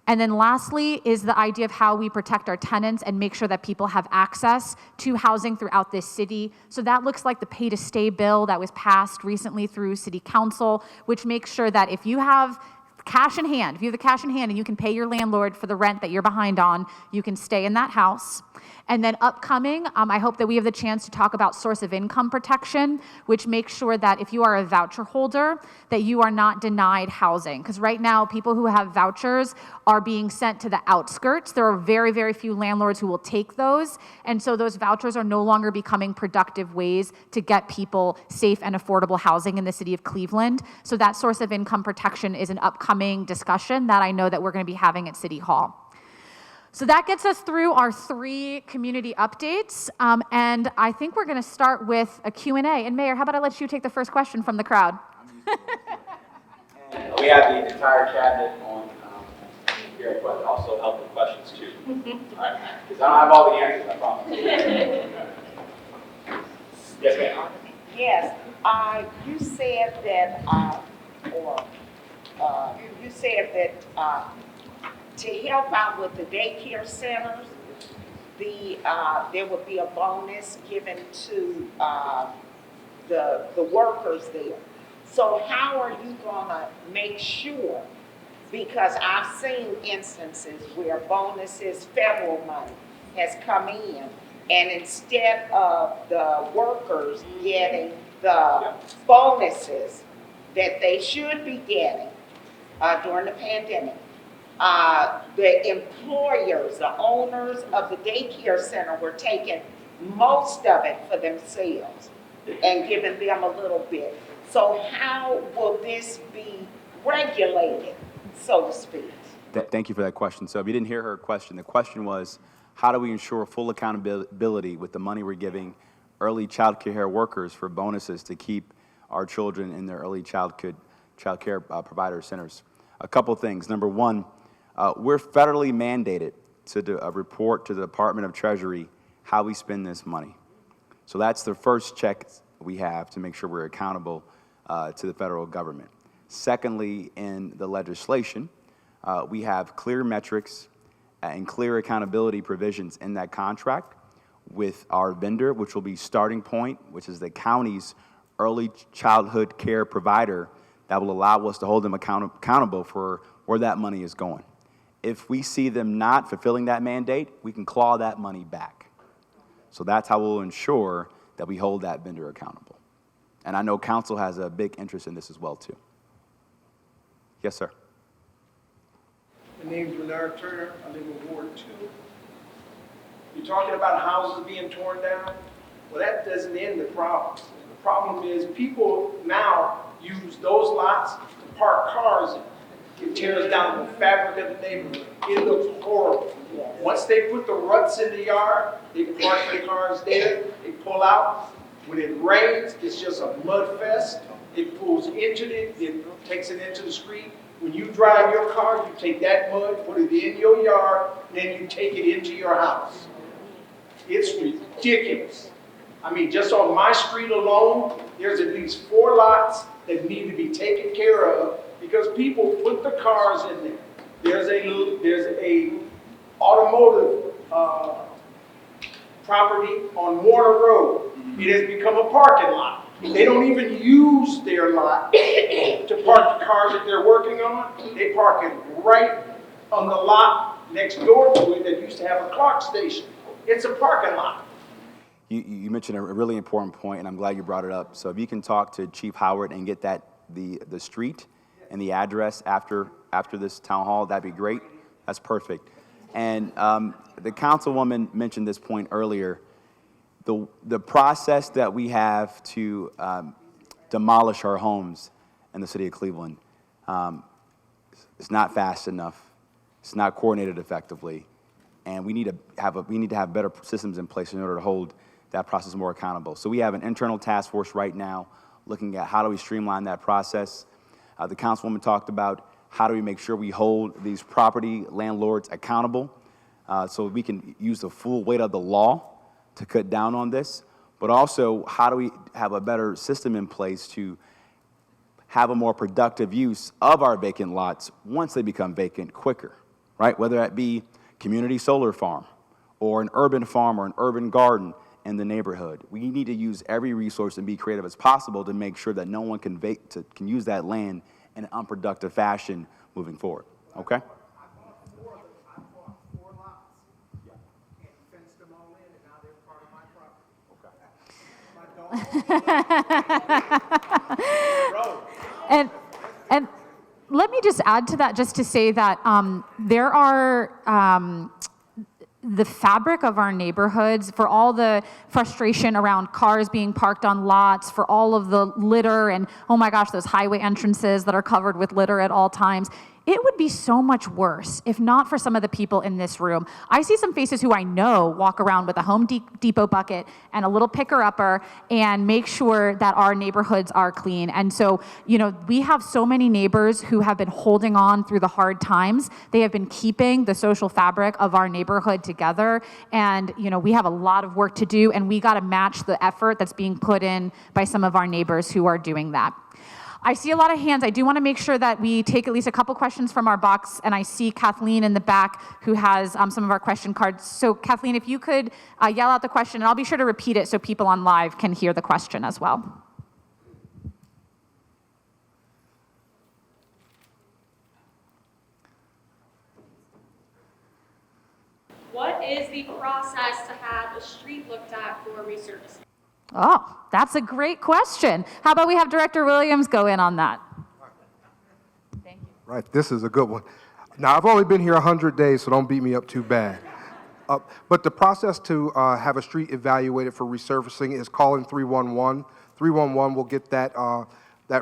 And then lastly is the idea of how we protect our tenants and make sure that people have access to housing throughout this city. So that looks like the pay to stay bill that was passed recently through City Council, which makes sure that if you have cash in hand, and you can pay your landlord for the rent that you're behind on, you can stay in that house. And then upcoming, I hope that we have the chance to talk about source of income protection, which makes sure that if you are a voucher holder, that you are not denied housing. Because right now, people who have vouchers are being sent to the outskirts. There are very, very few landlords who will take those. And so those vouchers are no longer becoming productive ways to get people safe and affordable housing in the city of Cleveland. So that source of income protection is an upcoming discussion that I know that we're going to be having at City Hall. So that gets us through our 3 community updates, and I think we're going to start with a Q&A. And Mayor, how about I let you take the first question from the crowd? And we have the entire cabinet on here, but also help with questions too. All right? Because I don't have all the answers, I promise. Yes, ma'am. Yes, you said that, you said that to help out with the daycare centers, there would be a bonus given to the workers there. So how are you gonna make sure? Because I've seen instances where bonuses, federal money, has come in, And instead of the workers getting the bonuses that they should be getting during the pandemic, the employers, the owners of the daycare center were taking most of it for themselves and giving them a little bit. So how will this be regulated, so to speak? Thank you for that question. So if you didn't hear her question, the question was, how do we ensure full accountability with the money we're giving early child care workers for bonuses to keep our children in their early child care provider centers? A couple things. Number one, we're federally mandated to report to the Department of Treasury how we spend this money. So that's the first check we have to make sure we're accountable to the federal government. Secondly, in the legislation, we have clear metrics and clear accountability provisions in that contract with our vendor, which will be Starting Point, which is the county's early childhood care provider that will allow us to hold them accountable for where that money is going. If we see them not fulfilling that mandate, we can claw that money back. So that's how we'll ensure that we hold that vendor accountable. And I know council has a big interest in this as well, too. Yes, sir. My name's Renard Turner. I live in Ward 2. You're talking about houses being torn down? Well, that doesn't end the problem. The problem is people now use those lots to park cars in. It tears down the fabric of the neighborhood. It looks horrible. Once they put the ruts in the yard, they park the cars there, they pull out. When it rains, it's just a mud fest. It pulls into it, it takes it into the street. When you drive your car, you take that mud, put it in your yard, then you take it into your house. It's ridiculous. I mean, just on my street alone, there's at least 4 lots that need to be taken care of because people put the cars in there. There's a automotive property on Warner Road. It has become a parking lot. They don't even use their lot to park the cars that they're working on. They park it right on the lot next door to it that used to have a clock station. It's a parking lot. You mentioned a really important point, and I'm glad you brought it up. So if you can talk to Chief Howard and get the street and the address after this town hall, that'd be great. That's perfect. And the councilwoman mentioned this point earlier. The process that we have to demolish our homes in the city of Cleveland is not fast enough. It's not coordinated effectively, and we need to have better systems in place in order to hold that process more accountable. So we have an internal task force right now looking at how do we streamline that process. The councilwoman talked about how do we make sure we hold these property landlords accountable so we can use the full weight of the law to cut down on this, but also how do we have a better system in place to have a more productive use of our vacant lots once they become vacant quicker, right? Whether that be community solar farm or an urban farm or an urban garden in the neighborhood. We need to use every resource and be creative as possible to make sure that no one can use that land in an unproductive fashion moving forward, okay? And let me just add to that, just to say that there are the fabric of our neighborhoods, for all the frustration around cars being parked on lots, for all of the litter and, oh my gosh, those highway entrances that are covered with litter at all times. It would be so much worse if not for some of the people in this room. I see some faces who I know walk around with a Home Depot bucket and a little picker-upper and make sure that our neighborhoods are clean. And so, you know, we have so many neighbors who have been holding on through the hard times. They have been keeping the social fabric of our neighborhood together. And, you know, we have a lot of work to do, and we got to match the effort that's being put in by some of our neighbors who are doing that. I see a lot of hands. I do want to make sure that we take at least a couple questions from our box, and I see Kathleen in the back who has some of our question cards. So Kathleen, if you could yell out the question, and I'll be sure to repeat it so people on live can hear the question as well. What is the process to have a street street looked at for resurfacing? Oh, that's a great question. How about we have Director Williams go in on that? Thank you. Right, this is a good one. Now, I've only been here 100 days, so don't beat me up too bad. But the process to have a street evaluated for resurfacing is calling 311. 311 will get that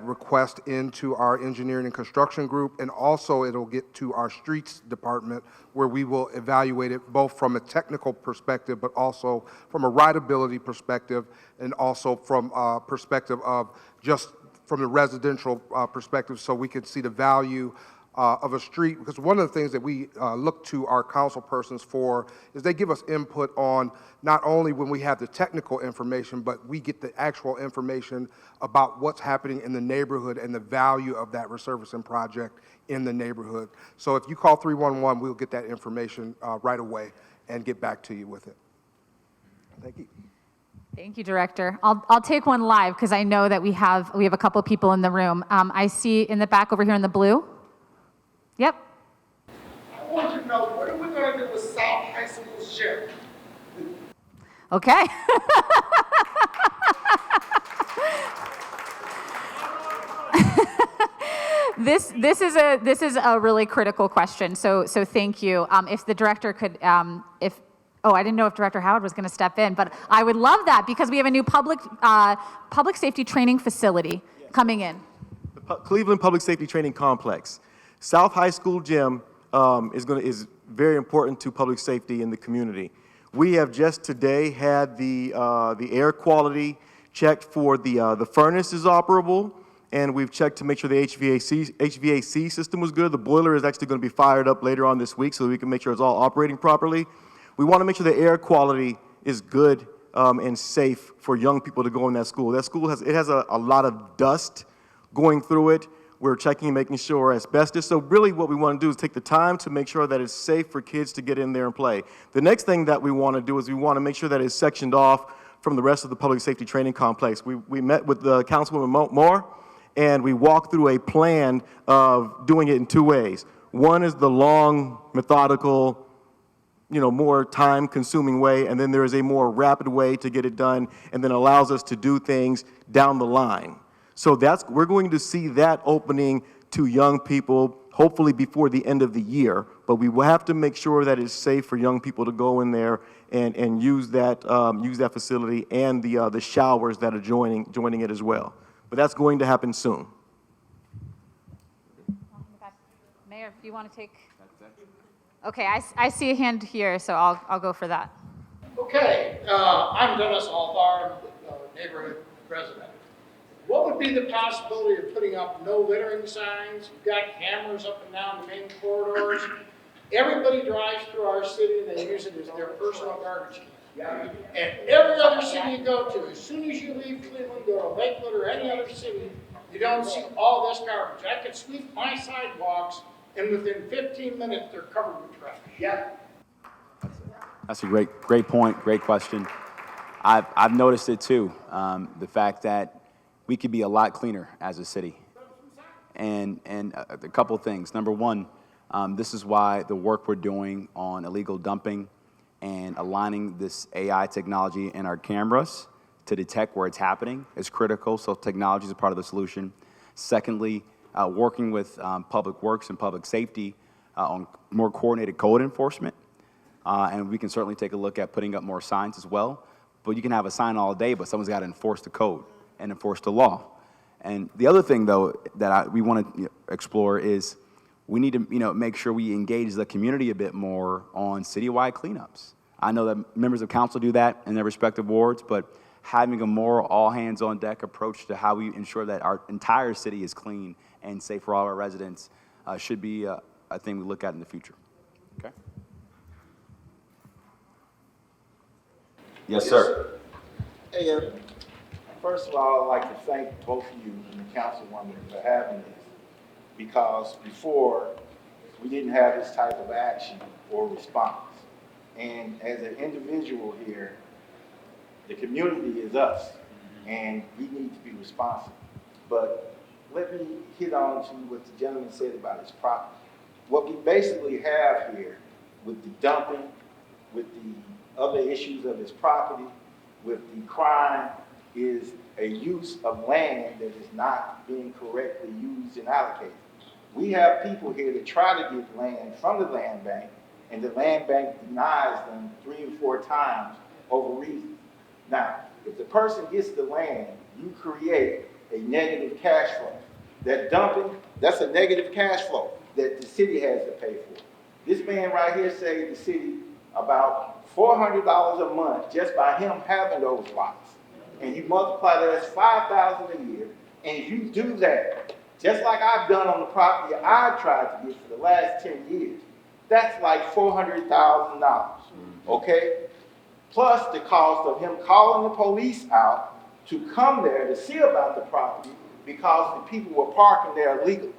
request into our engineering and construction group, and also it'll get to our streets department, where we will evaluate it both from a technical perspective, but also from a rideability perspective, and also from a perspective of just from the residential perspective, so we can see the value of a street. Because one of the things that we look to our council persons for is they give us input on not only when we have the technical information, but we get the actual information about what's happening in the neighborhood and the value of that resurfacing project in the neighborhood. So if you call 311, we'll get that information right away and get back to you with it. Thank you. Thank you, Director. I'll take one live because I know that we have a couple people in the room. I see in the back over here in the blue. Yep. I want to know, what are we going to do with South High School's gym? Okay. This is a really critical question. So thank you. If the director could, I didn't know if Director Howard was going to step in, but I would love that because we have a new public safety training facility coming in. The Cleveland Public Safety Training Complex. South High School gym is very important to public safety in the community. We have just today had the air quality checked for the furnace is operable, and we've checked to make sure the HVAC system was good. The boiler is actually going to be fired up later on this week so that we can make sure it's all operating properly. We want to make sure the air quality is good and safe for young people to go in that school. That school has a lot of dust going through it. We're checking and making sure asbestos. So really what we want to do is take the time to make sure that it's safe for kids to get in there and play. The next thing that we want to do is we want to make sure that it's sectioned off from the rest of the public safety training complex. We met with the Councilwoman Maurer, and we walked through a plan of doing it in two ways. One is the long, methodical, more time-consuming way, and then there is a more rapid way to get it done, and then allows us to do things down the line. So we're going to see that opening to young people, hopefully before the end of the year, but we will have to make sure that it's safe for young people to go in there and use that facility and the showers that are joining it as well. But that's going to happen soon. Mayor, if you want to take. Okay, I see a hand here, so I'll go for that. Okay, I'm Dennis Althar, neighborhood president. What would be the possibility of putting up no littering signs? You've got cameras up and down the main corridors. Everybody drives through our city and they use it as their personal garbage can. And every other city you go to, as soon as you leave Cleveland, go to Lakewood or any other city, you don't see all this garbage. I could sweep my sidewalks, and within 15 minutes, they're covered with trash. Yeah. That's a great point, great question. I've noticed it too, the fact that we could be a lot cleaner as a city. And a couple of things. Number one, this is why the work we're doing on illegal dumping and aligning this AI technology in our cameras to detect where it's happening is critical. So technology is a part of the solution. Secondly, working with Public Works and Public Safety on more coordinated code enforcement. And we can certainly take a look at putting up more signs as well. But you can have a sign all day, but someone's got to enforce the code and enforce the law. And the other thing, though, that we want to explore is we need to make sure we engage the community a bit more on citywide cleanups. I know that members of council do that in their respective wards, but having a more all-hands-on-deck approach to how we ensure that our entire city is clean and safe for all our residents should be a thing we look at in the future. Okay? Yes, sir. Hey, first of all, I'd like to thank both of you and the councilwoman for having this, because before we didn't have this type of action or response. And as an individual here, the community is us, and we need to be responsible. But let me hit on to what the gentleman said about his property. What we basically have here with the dumping, with the other issues of his property with the crime is a use of land that is not being correctly used and allocated. We have people here that try to get land from the land bank, and the land bank denies them 3 or 4 times over reason. Now, if the person gets the land, you create a negative cash flow. That dumping, that's a negative cash flow that the city has to pay for. This man right here saved the city about $400 a month just by him having those lots. And you multiply that as $5,000 a year, and if you do that, just like I've done on the property I've tried to get for the last 10 years, that's like $400,000, okay? Plus the cost of him calling the police out to come there to see about the property because the people were parking there illegally.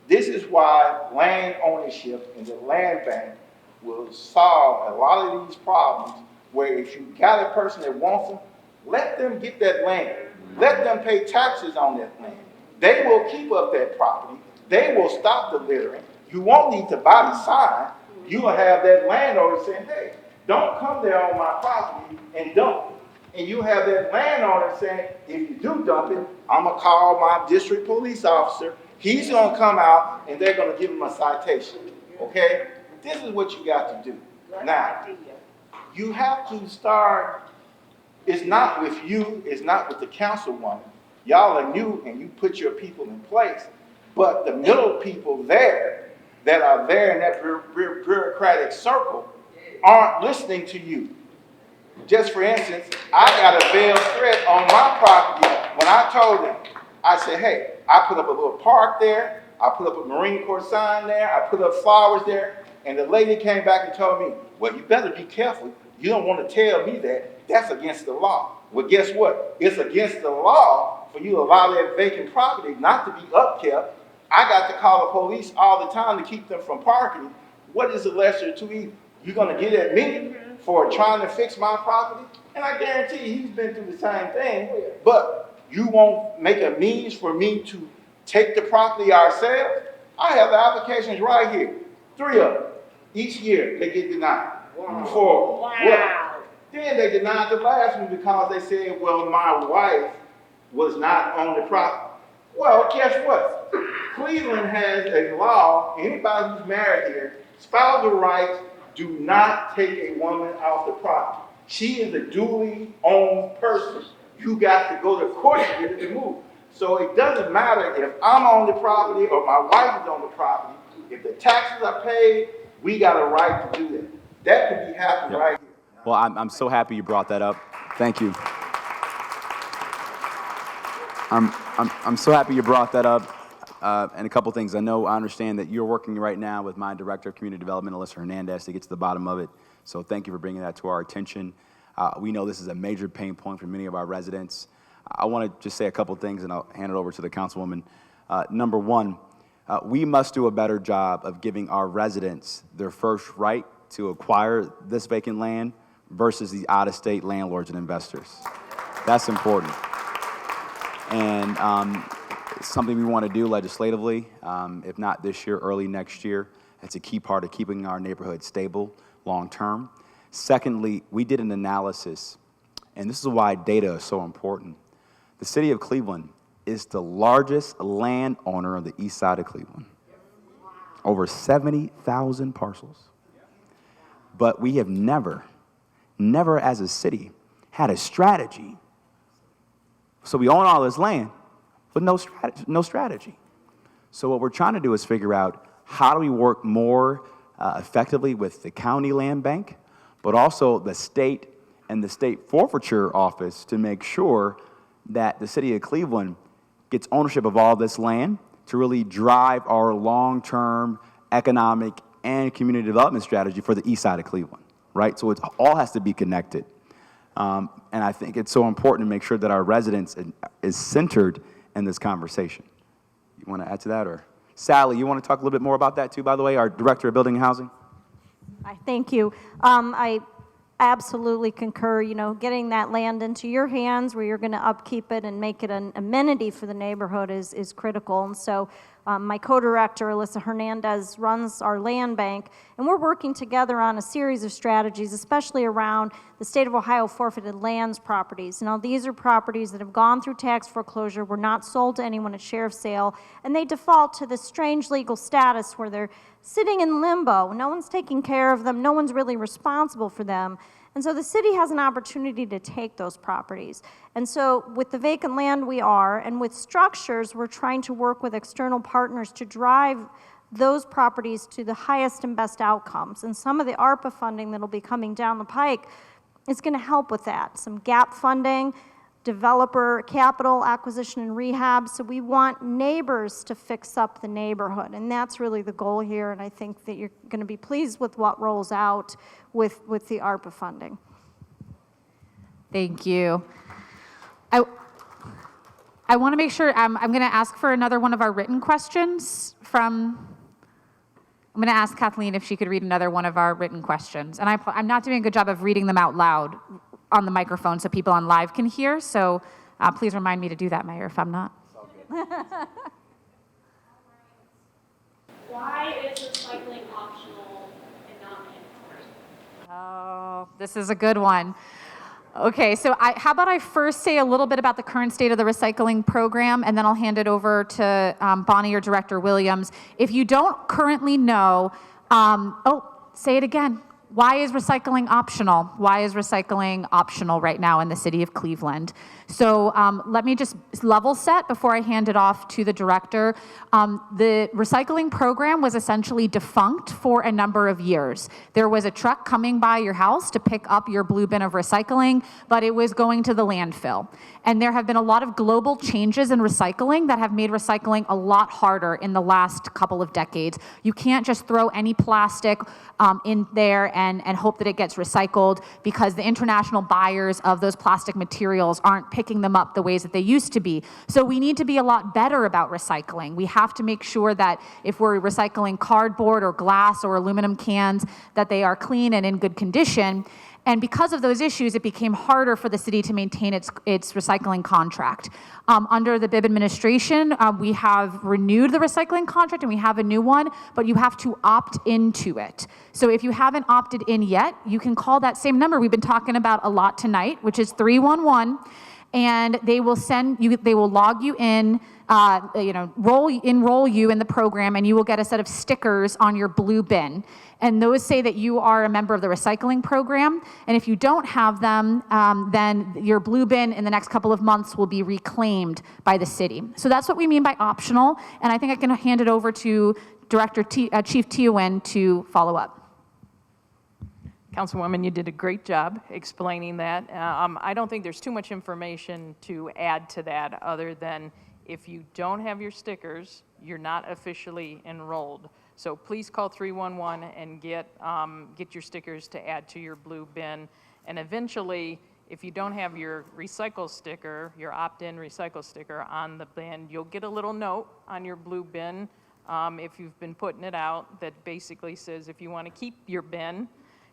This is why land ownership in the land bank will solve a lot of these problems, where if you got a person that wants them, let them get that land. Let them pay taxes on that land. They will keep up that property. They will stop the littering. You won't need to buy the sign. You will have that landowner saying, hey, don't come there on my property and dump it. And you have that landowner saying, if you do dump it, I'm going to call my district police officer. He's going to come out and they're going to give him a citation. Okay? This is what you got to do. Now, you have to start, it's not with you, it's not with the councilwoman. Y'all are new and you put your people in place. But the middle people there that are there in that bureaucratic circle aren't listening to you. Just for instance, I got a veiled threat on my property when I told them, I said, hey, I put up a little park there, I put up a Marine Corps sign there, I put up flowers there, and the lady came back and told me, well, you better be careful. You don't want to tell me that. That's against the law. Well, guess what? It's against the law for you to allow that vacant property not to be upkept. I got to call the police all the time to keep them from parking. What is the lesser to evil? You're going to get at me for trying to fix my property? And I guarantee you, he's been through the same thing. But you won't make a means for me to take the property ourselves? I have the applications right here. 3 of them. Each year, they get denied. Wow. Well, then they denied the last one because they said, well, my wife was not on the property. Well, guess what? Cleveland has a law, anybody who's married here, spousal rights do not take a woman off the property. She is a duly owned person. You got to go to court to get it removed. So it doesn't matter if I'm on the property or my wife is on the property. If the taxes are paid, we got a right to do that. That could be happening right here. Well, I'm so happy you brought that up. Thank you. I'm so happy you brought that up. And a couple things. I understand that you're working right now with my Director of Community Development, Alyssa Hernandez, to get to the bottom of it. So thank you for bringing that to our attention. We know this is a major pain point for many of our residents. I want to just say a couple things, and I'll hand it over to the Councilwoman. Number one, we must do a better job of giving our residents their first right to acquire this vacant land versus the out-of-state landlords and investors. That's important. And it's something we want to do legislatively, if not this year, early next year. It's a key part of keeping our neighborhood stable long-term. Secondly, we did an analysis, and this is why data is so important. The city of Cleveland is the largest landowner on the east side of Cleveland. Over 70,000 parcels. But we have never as a city had a strategy. So we own all this land, but no strategy. So what we're trying to do is figure out how do we work more effectively with the county land bank, but also the state and the state forfeiture office to make sure that the city of Cleveland gets ownership of all this land to really drive our long-term economic and community development strategy for the east side of Cleveland, right? So it all has to be connected. And I think it's so important to make sure that our residents is centered in this conversation. You want to add to that? Or Sally, you want to talk a little bit more about that too, by the way, our Director of Building and Housing? Thank you. I absolutely concur, getting that land into your hands where you're going to upkeep it and make it an amenity for the neighborhood is critical. And so My co-director, Alyssa Hernandez, runs our land bank, and we're working together on a series of strategies, especially around the state of Ohio forfeited lands properties. Now, these are properties that have gone through tax foreclosure, were not sold to anyone at sheriff sale, and they default to this strange legal status where they're sitting in limbo. No one's taking care of them, no one's really responsible for them. And so the city has an opportunity to take those properties. And so with the vacant land we are, and with structures, we're trying to work with external partners to drive those properties to the highest and best outcomes. And some of the ARPA funding that'll be coming down the pike is gonna help with that. Some gap funding, developer capital acquisition and rehab. So we want neighbors to fix up the neighborhood. And that's really the goal here. And I think that you're gonna be pleased with what rolls out with the ARPA funding. Thank you. I want to make sure, I'm going to ask for another one of our written questions I'm going to ask Kathleen if she could read another one of our written questions. And I'm not doing a good job of reading them out loud on the microphone so people on live can hear. So please remind me to do that, Mayor, if I'm not. Why is recycling optional and not mandatory? Oh, this is a good one. Okay, so how about I first say a little bit about the current state of the recycling program, and then I'll hand it over to Bonnie or Director Williams. If you don't currently know, say it again. Why is recycling optional? Why is recycling optional right now in the city of Cleveland? So let me just level set before I hand it off to the director. The recycling program was essentially defunct for a number of years. There was a truck coming by your house to pick up your blue bin of recycling, but it was going to the landfill. And there have been a lot of global changes in recycling that have made recycling a lot harder in the last couple of decades. You can't just throw any plastic in there and hope that it gets recycled, because the international buyers of those plastic materials aren't picking them up the ways that they used to be. So we need to be a lot better about recycling. We have to make sure that if we're recycling cardboard or glass or aluminum cans, that they are clean and in good condition. And because of those issues, it became harder for the city to maintain its recycling contract. Under the Bibb administration, we have renewed the recycling contract and we have a new one, but you have to opt into it. So if you haven't opted in yet, you can call that same number we've been talking about a lot tonight, which is 311, and they will log you in, enroll you in the program, and you will get a set of stickers on your blue bin. And those say that you are a member of the recycling program. And if you don't have them, then your blue bin in the next couple of months will be reclaimed by the city. So that's what we mean by optional. And I think I can hand it over to Chief Teeuwen to follow up. Councilwoman, you did a great job explaining that. I don't think there's too much information to add to that other than if you don't have your stickers, you're not officially enrolled. So please call 311 and get your stickers to add to your blue bin. And eventually, if you don't have your recycle sticker, your opt-in recycle sticker on the bin, you'll get a little note on your blue bin if you've been putting it out that basically says if you want to keep your bin,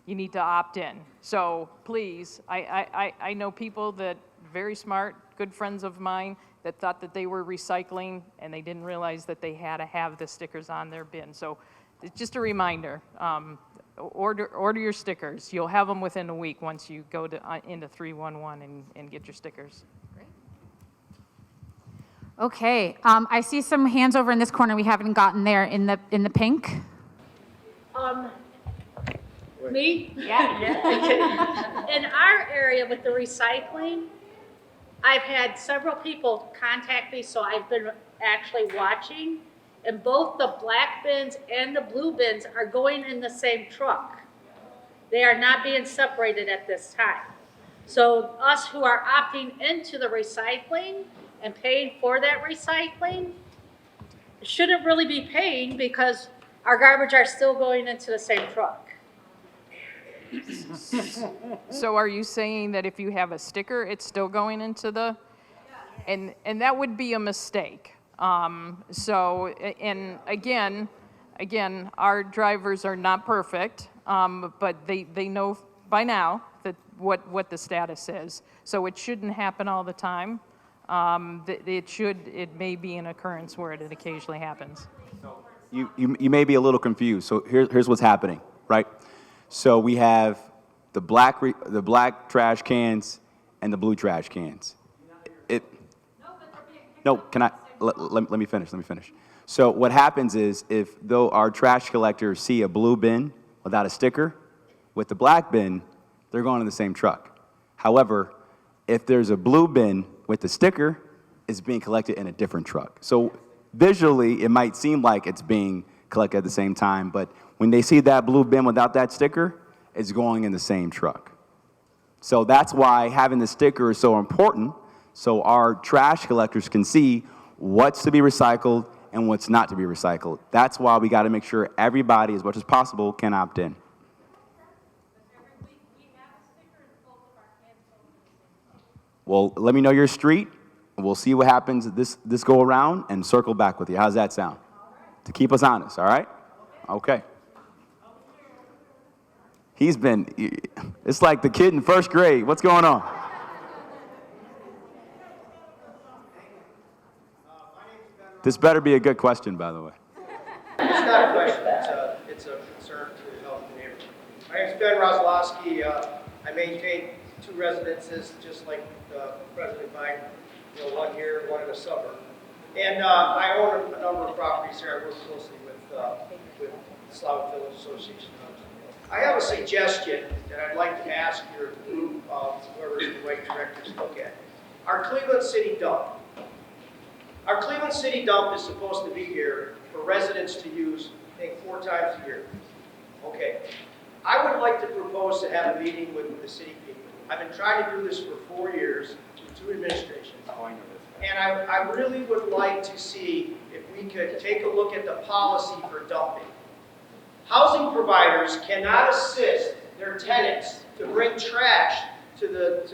you need to opt in. So please, I know people that very smart, good friends of mine that thought that they were recycling and they didn't realize that they had to have the stickers on their bin. So it's just a reminder, order your stickers. You'll have them within a week once you go into 311 and get your stickers. Okay, I see some hands over in this corner we haven't gotten there in the pink. Me? Yeah. In our area with the recycling, I've had several people contact me, so I've been actually watching, and both the black bins and the blue bins are going in the same truck. They are not being separated at this time. So us who are opting into the recycling and paying for that recycling shouldn't really be paying because our garbage are still going into the same truck. So are you saying that if you have a sticker, it's still going into the, and that would be a mistake. So, and again, our drivers are not perfect, but they know by now that what the status is. So it shouldn't happen all the time. it may be an occurrence where it occasionally happens. You may be a little confused. So here's what's happening, right? So we have the black trash cans and the blue trash cans. No, can I, let me finish. So what happens is though our trash collectors see a blue bin without a sticker, with the black bin, they're going in the same truck. However, if there's a blue bin with the sticker, it's being collected in a different truck. So visually, it might seem like it's being collected at the same time, but when they see that blue bin without that sticker, it's going in the same truck. So that's why having the sticker is so important, so our trash collectors can see what's to be recycled and what's not to be recycled. That's why we got to make sure everybody, as much as possible, can opt in. Well, let me know your street, and we'll see what happens this go around and circle back with you. How's that sound? To keep us honest, all right? Okay. It's like the kid in first grade. What's going on? This better be a good question, by the way. It's not a question, it's a concern to help the neighborhood. My name's Ben Roslowski. I maintain 2 residences, just like President Biden, one here and one in a suburb. And I own a number of properties here. I work closely with Slavic Village Association. I have a suggestion that I'd like to ask your group of whoever the right directors look at. Our Cleveland City dump. Our Cleveland City dump is supposed to be here for residents to use, I think, 4 times a year. Okay. I would like to propose to have a meeting with the city people. I've been trying to do this for 4 years through 2 administrations. And I really would like to see if we could take a look at the policy for dumping. Housing providers cannot assist their tenants to bring trash to the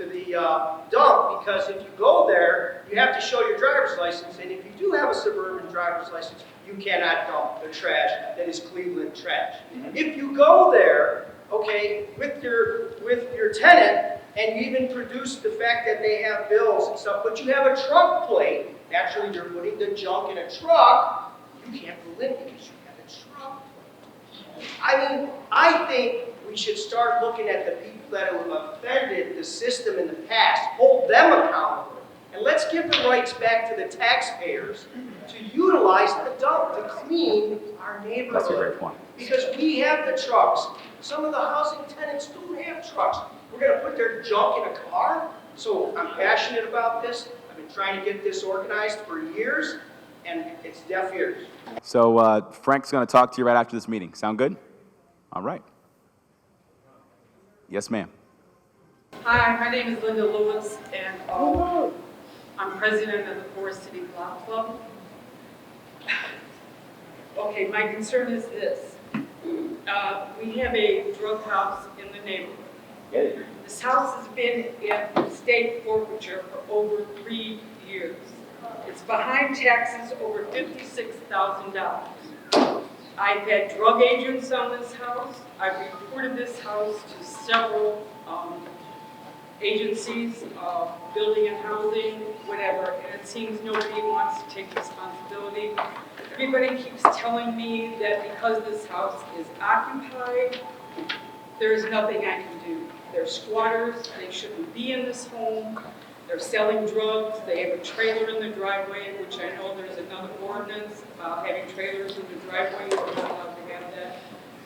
dump, because if you go there, you have to show your driver's license, and if you do have a suburban driver's license, you cannot dump the trash that is Cleveland trash. If you go there, okay, with your tenant, and you even produce the fact that they have bills and stuff, but you have a truck plate, naturally you're putting the junk in a truck, you can't pull in because you have a truck plate. I mean, I think we should start looking at the people that have offended the system in the past, hold them accountable, and let's give the rights back to the taxpayers to utilize the dump to clean our neighborhood. That's a great point. Because we have the trucks. Some of the housing tenants don't have trucks. We're going to put their junk in a car? So I'm passionate about this. I've been trying to get this organized for years, and it's deaf ears. So Frank's going to talk to you right after this meeting. Sound good? All right. Yes, ma'am. Hi, my name is Linda Lewis, and I'm president of the Forest City Block Club. Okay, my concern is this. We have a drug house in the neighborhood. This house has been in state forfeiture for over 3 years. It's behind taxes over $56,000. I've had drug agents on this house. I've reported this house to several agencies, building and housing, whatever, and it seems nobody wants to take responsibility. Everybody keeps telling me that because this house is occupied, there's nothing I can do. They're squatters, they shouldn't be in this home. They're selling drugs, they have a trailer in the driveway, which I know there's another ordinance about having trailers in the driveway, we're not allowed to have that.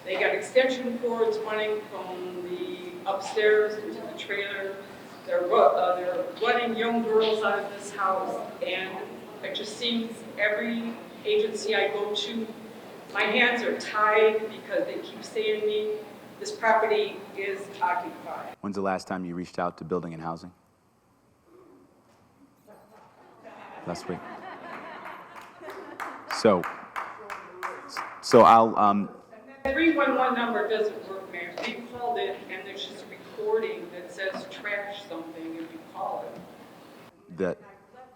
They got extension cords running from the upstairs into the trailer. They're running young girls out of this house, and it just seems every agency I go to, my hands are tied because they keep saying to me, this property is occupied. When's the last time you reached out to Building and Housing? Last week. So I'll, The 311 number doesn't work, Mayor. We called it, and there's just a recording that says trash something if you call it.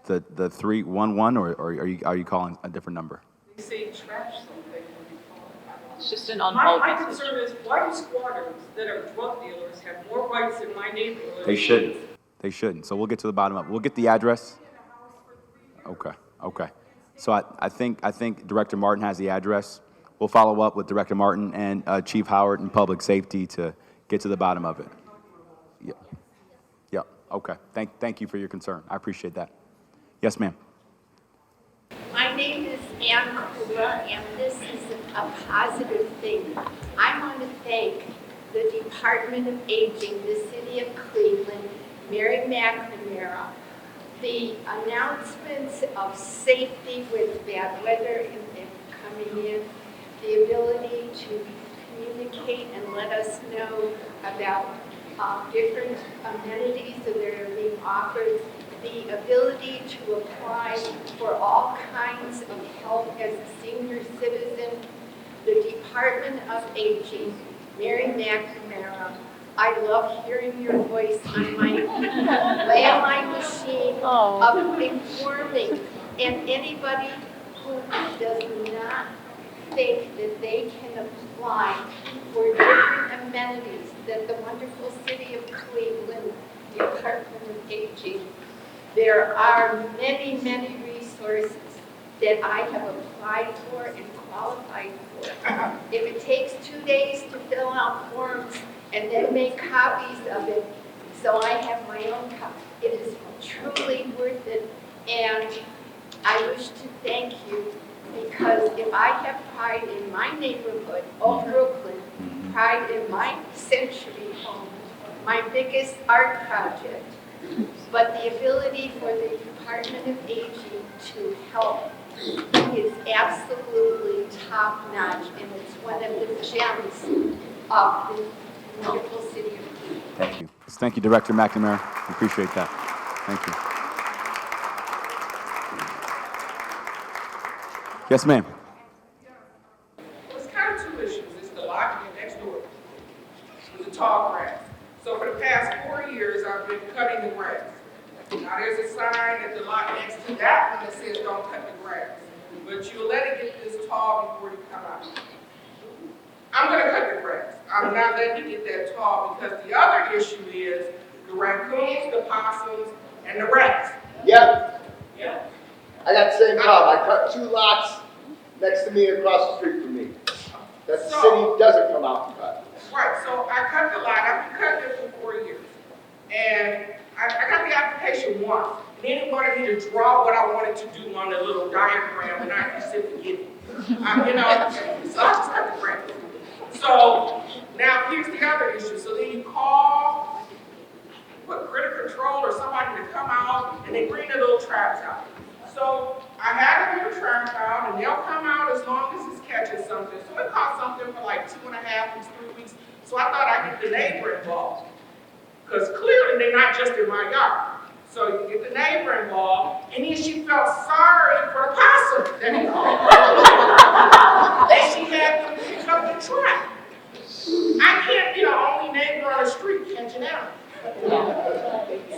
the 311, or are you calling a different number? They say trash something when you call it. It's just an My concern is why do squatters that are drug dealers have more rights in my neighborhood? They shouldn't. They shouldn't. So we'll get to the bottom of it. We'll get the address. Okay. So I think Director Martin has the address. We'll follow up with Director Martin and Chief Howard in Public Safety to get to the bottom of it. Yeah. Okay. Thank you for your concern. I appreciate that. Yes, ma'am. My name is Ann Kula, and this is a positive thing. I want to thank the Department of Aging, the City of Cleveland, Mary McNamara, the announcements of safety with bad weather and coming in, the ability to communicate and let us know about different amenities that are being offered, the ability to apply for all kinds of help as a senior citizen, the Department of Aging, Mary McNamara. I love hearing your voice on my landline machine of informing, and anybody who does not think that they can apply for different amenities that the wonderful City of Cleveland Department of Aging. There are many, many resources that I have applied for and qualified for. If it takes 2 days to fill out forms and then make copies of it, so I have my own copy, it is truly worth it. And I wish to thank you, because if I have pride in my neighborhood, Old Brooklyn, pride in my Century home, my biggest art project, but the ability for the Department of Aging to help is absolutely top-notch, and it's one of the gems of the wonderful City of Cleveland. Thank you. Thank you, Director McNamara. We appreciate that. Thank you. Yes, ma'am. Well, it's kind of two issues. It's the lot and next door with the tall grass. So for the past 4 years, I've been cutting the grass. Now there's a sign at the lot next to that one that says don't cut the grass. But you let it get this tall before you come out. I'm gonna cut the grass. I'm not letting it get that tall, because the other issue is the raccoons, the possums, and the rats. Yep. Yeah. I got the same problem. I cut 2 lots next to me and across the street from me. That the city doesn't come out and cut. Right, so I cut the lot. I've been cutting it for 4 years. And I got the application once. And then he wanted me to draw what I wanted to do on a little diagram, and I just said, forget it. So I just cut the grass. So now here's the other issue. So then you call, critter control or somebody to come out, and they bring the little traps out. So I had a little trap out, and they'll come out as long as it's catching something. So it cost something for like 2.5 weeks, 3 weeks. So I thought I'd get the neighbor involved, because clearly they're not just in my yard. So you get the neighbor involved, and then she felt sorry for the possum that he called. Then she had to pick up the trap. I can't, only neighbor on the street catching animals.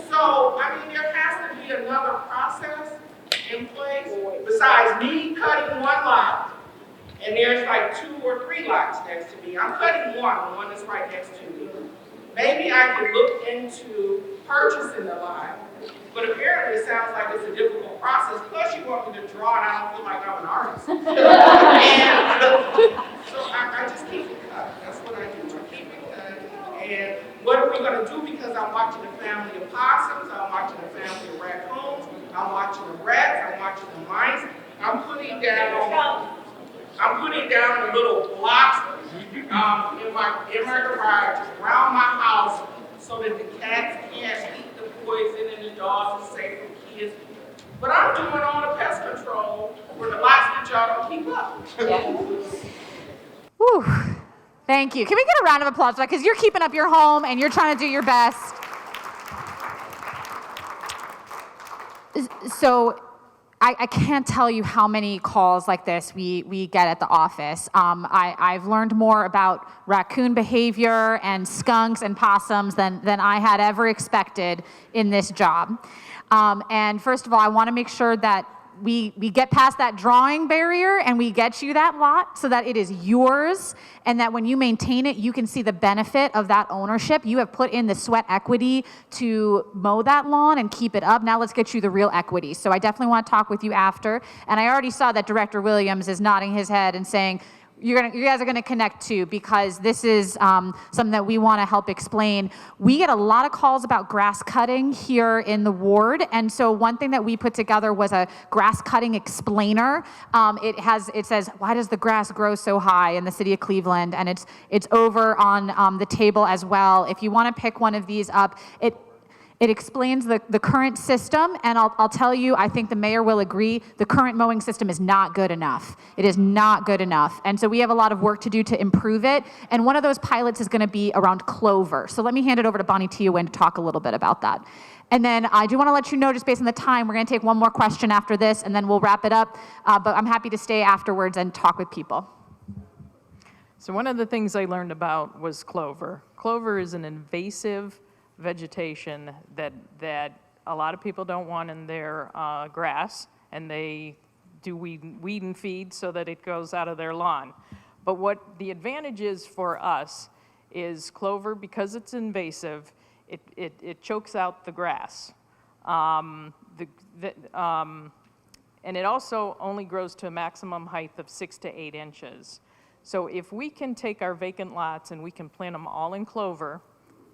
So, there has to be another process in place besides me cutting 1 lot, and there's like 2 or 3 lots next to me. I'm cutting the one that's right next to me. Maybe I could look into purchasing the lot, but apparently it sounds like it's a difficult process. Plus you want me to draw, and I don't feel like I'm an artist. And so I just keep it cut. That's what I do. I keep it cut. And what are we going to do? Because I'm watching a family of possums, I'm watching a family of raccoons, I'm watching the rats, I'm watching the mice. I'm putting down the little blocks in my garage around my house so that the cats can't eat the poison and the dogs are safe from kids. But I'm doing all the pest control for the lots that y'all don't keep up. Whew. Thank you. Can we get a round of applause for that? Because you're keeping up your home and you're trying to do your best. So I can't tell you how many calls like this we get at the office. I've learned more about raccoon behavior and skunks and possums than I had ever expected in this job. And first of all, I want to make sure that we get past that drawing barrier and we get you that lot so that it is yours, and that when you maintain it, you can see the benefit of that ownership. You have put in the sweat equity to mow that lawn and keep it up. Now let's get you the real equity. So I definitely want to talk with you after. And I already saw that Director Williams is nodding his head and saying, you guys are going to connect too, because this is something that we want to help explain. We get a lot of calls about grass cutting here in the ward, and so one thing that we put together was a grass cutting explainer. It says, why does the grass grow so high in the city of Cleveland? And it's over on the table as well. If you want to pick one of these up, it explains the current system, and I'll tell you, I think the mayor will agree, the current mowing system is not good enough. It is not good enough. And so we have a lot of work to do to improve it. And one of those pilots is going to be around clover. So let me hand it over to Bonnie Teowin to talk a little bit about that. And then I do want to let you know, just based on the time, we're going to take one more question after this, and then we'll wrap it up. But I'm happy to stay afterwards and talk with people. So one of the things I learned about was clover. Clover is an invasive vegetation that a lot of people don't want in their grass, and they do weed and feed so that it goes out of their lawn. But what the advantage is for us is clover, because it's invasive, it chokes out the grass. And it also only grows to a maximum height of 6 to 8 inches. So if we can take our vacant lots and we can plant them all in clover,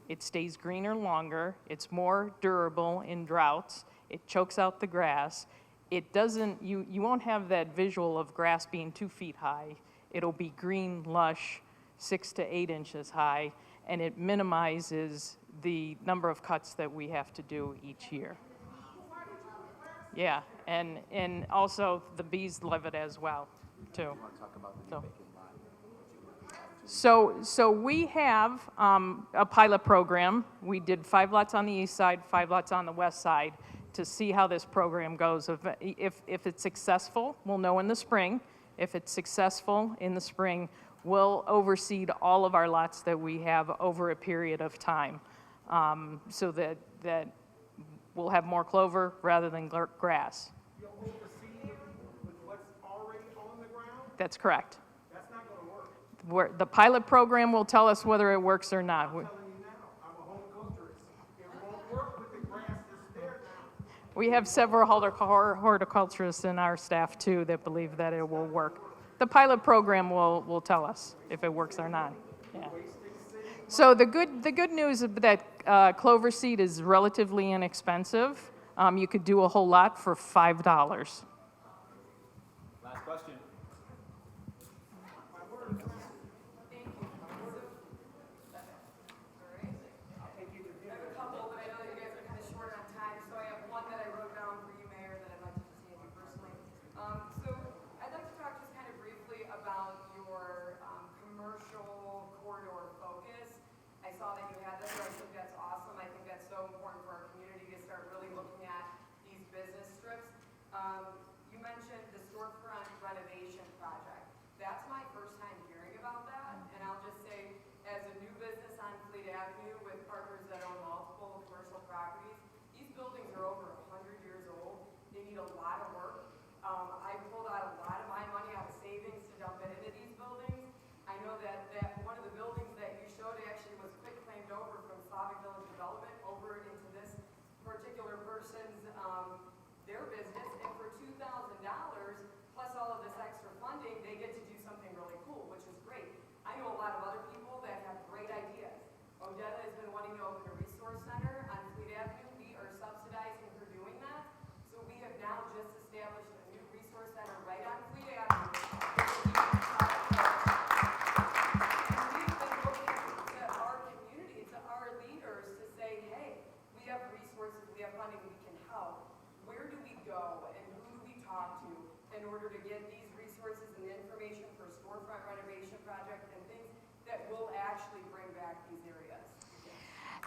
it stays greener longer, it's more durable in droughts, it chokes out the grass. It doesn't, you won't have that visual of grass being 2 feet high. It'll be green, lush, 6 to 8 inches high, and it minimizes the number of cuts that we have to do each year. Yeah, and also the bees love it as well, too. So we have a pilot program. We did 5 lots on the east side, 5 lots on the west side to see how this program goes. If it's successful, we'll know in the spring. If it's successful in the spring, we'll oversee all of our lots that we have over a period of time, so that we'll have more clover rather than grass. You'll oversee it with what's already on the ground? That's correct. That's not going to work. The pilot program will tell us whether it works or not. I'm telling you now, I'm a horticulturist. It won't work with the grass that's there now. We have several horticulturists in our staff too that believe that it will work. The pilot program will tell us if it works or not. Yeah. So the good news is that clover seed is relatively inexpensive. You could do a whole lot for $5. Last question. You mentioned the storefront renovation project. That's my first time hearing about that, and I'll just say, as a new business on Fleet Avenue with partners that own multiple commercial properties, these buildings are over 100 years old. They need a lot of work. I pulled out a lot of my money out of savings to dump it into these buildings. I know that one of the buildings that you showed actually was quick claimed over from Slavic Village Development over into this particular person's their business, and for $2,000 plus all of this extra funding, they get to do something really cool, which is great. I know a lot of other people that have great ideas. Odetta has been wanting to open a resource center on Fleet Avenue. We are subsidizing her doing that. So we have now just established a new resource center right on Fleet Avenue. And we've been looking to our community, to our leaders to say, hey, we have resources, we have funding, we can help. Where do we go and who do we talk to in order to get these resources and the information for storefront renovation project and things that will actually bring back these areas?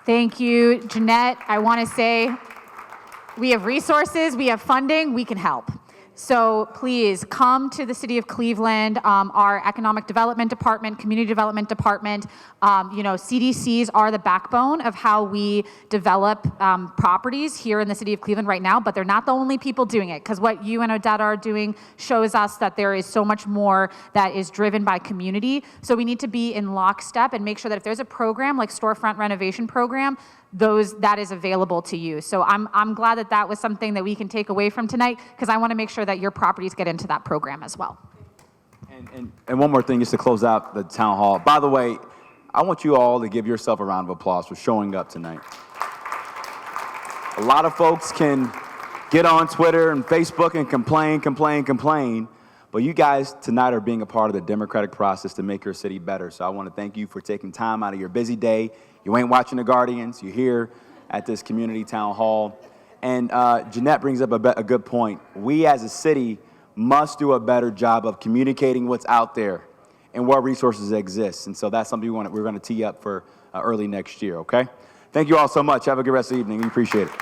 Thank you, Jeanette. I want to say we have resources, we have funding, we can help. So please come to the City of Cleveland, our Economic Development Department, Community Development Department. CDCs are the backbone of how we develop properties here in the City of Cleveland right now, but they're not the only people doing it, because what you and Odetta are doing shows us that there is so much more that is driven by community. So we need to be in lockstep and make sure that if there's a program like storefront renovation program, that is available to you. So I'm glad that that was something that we can take away from tonight, because I want to make sure that your properties get into that program as well. And one more thing just to close out the town hall. By the way, I want you all to give yourself a round of applause for showing up tonight. A lot of folks can get on Twitter and Facebook and complain, but you guys tonight are being a part of the democratic process to make your city better. So I want to thank you for taking time out of your busy day. You ain't watching the Guardians, you're here at this community town hall. And Jeanette brings up a good point. We as a city must do a better job of communicating what's out there and what resources exist. And so that's something we're going to tee up for early next year, okay? Thank you all so much. Have a good rest of the evening. We appreciate it.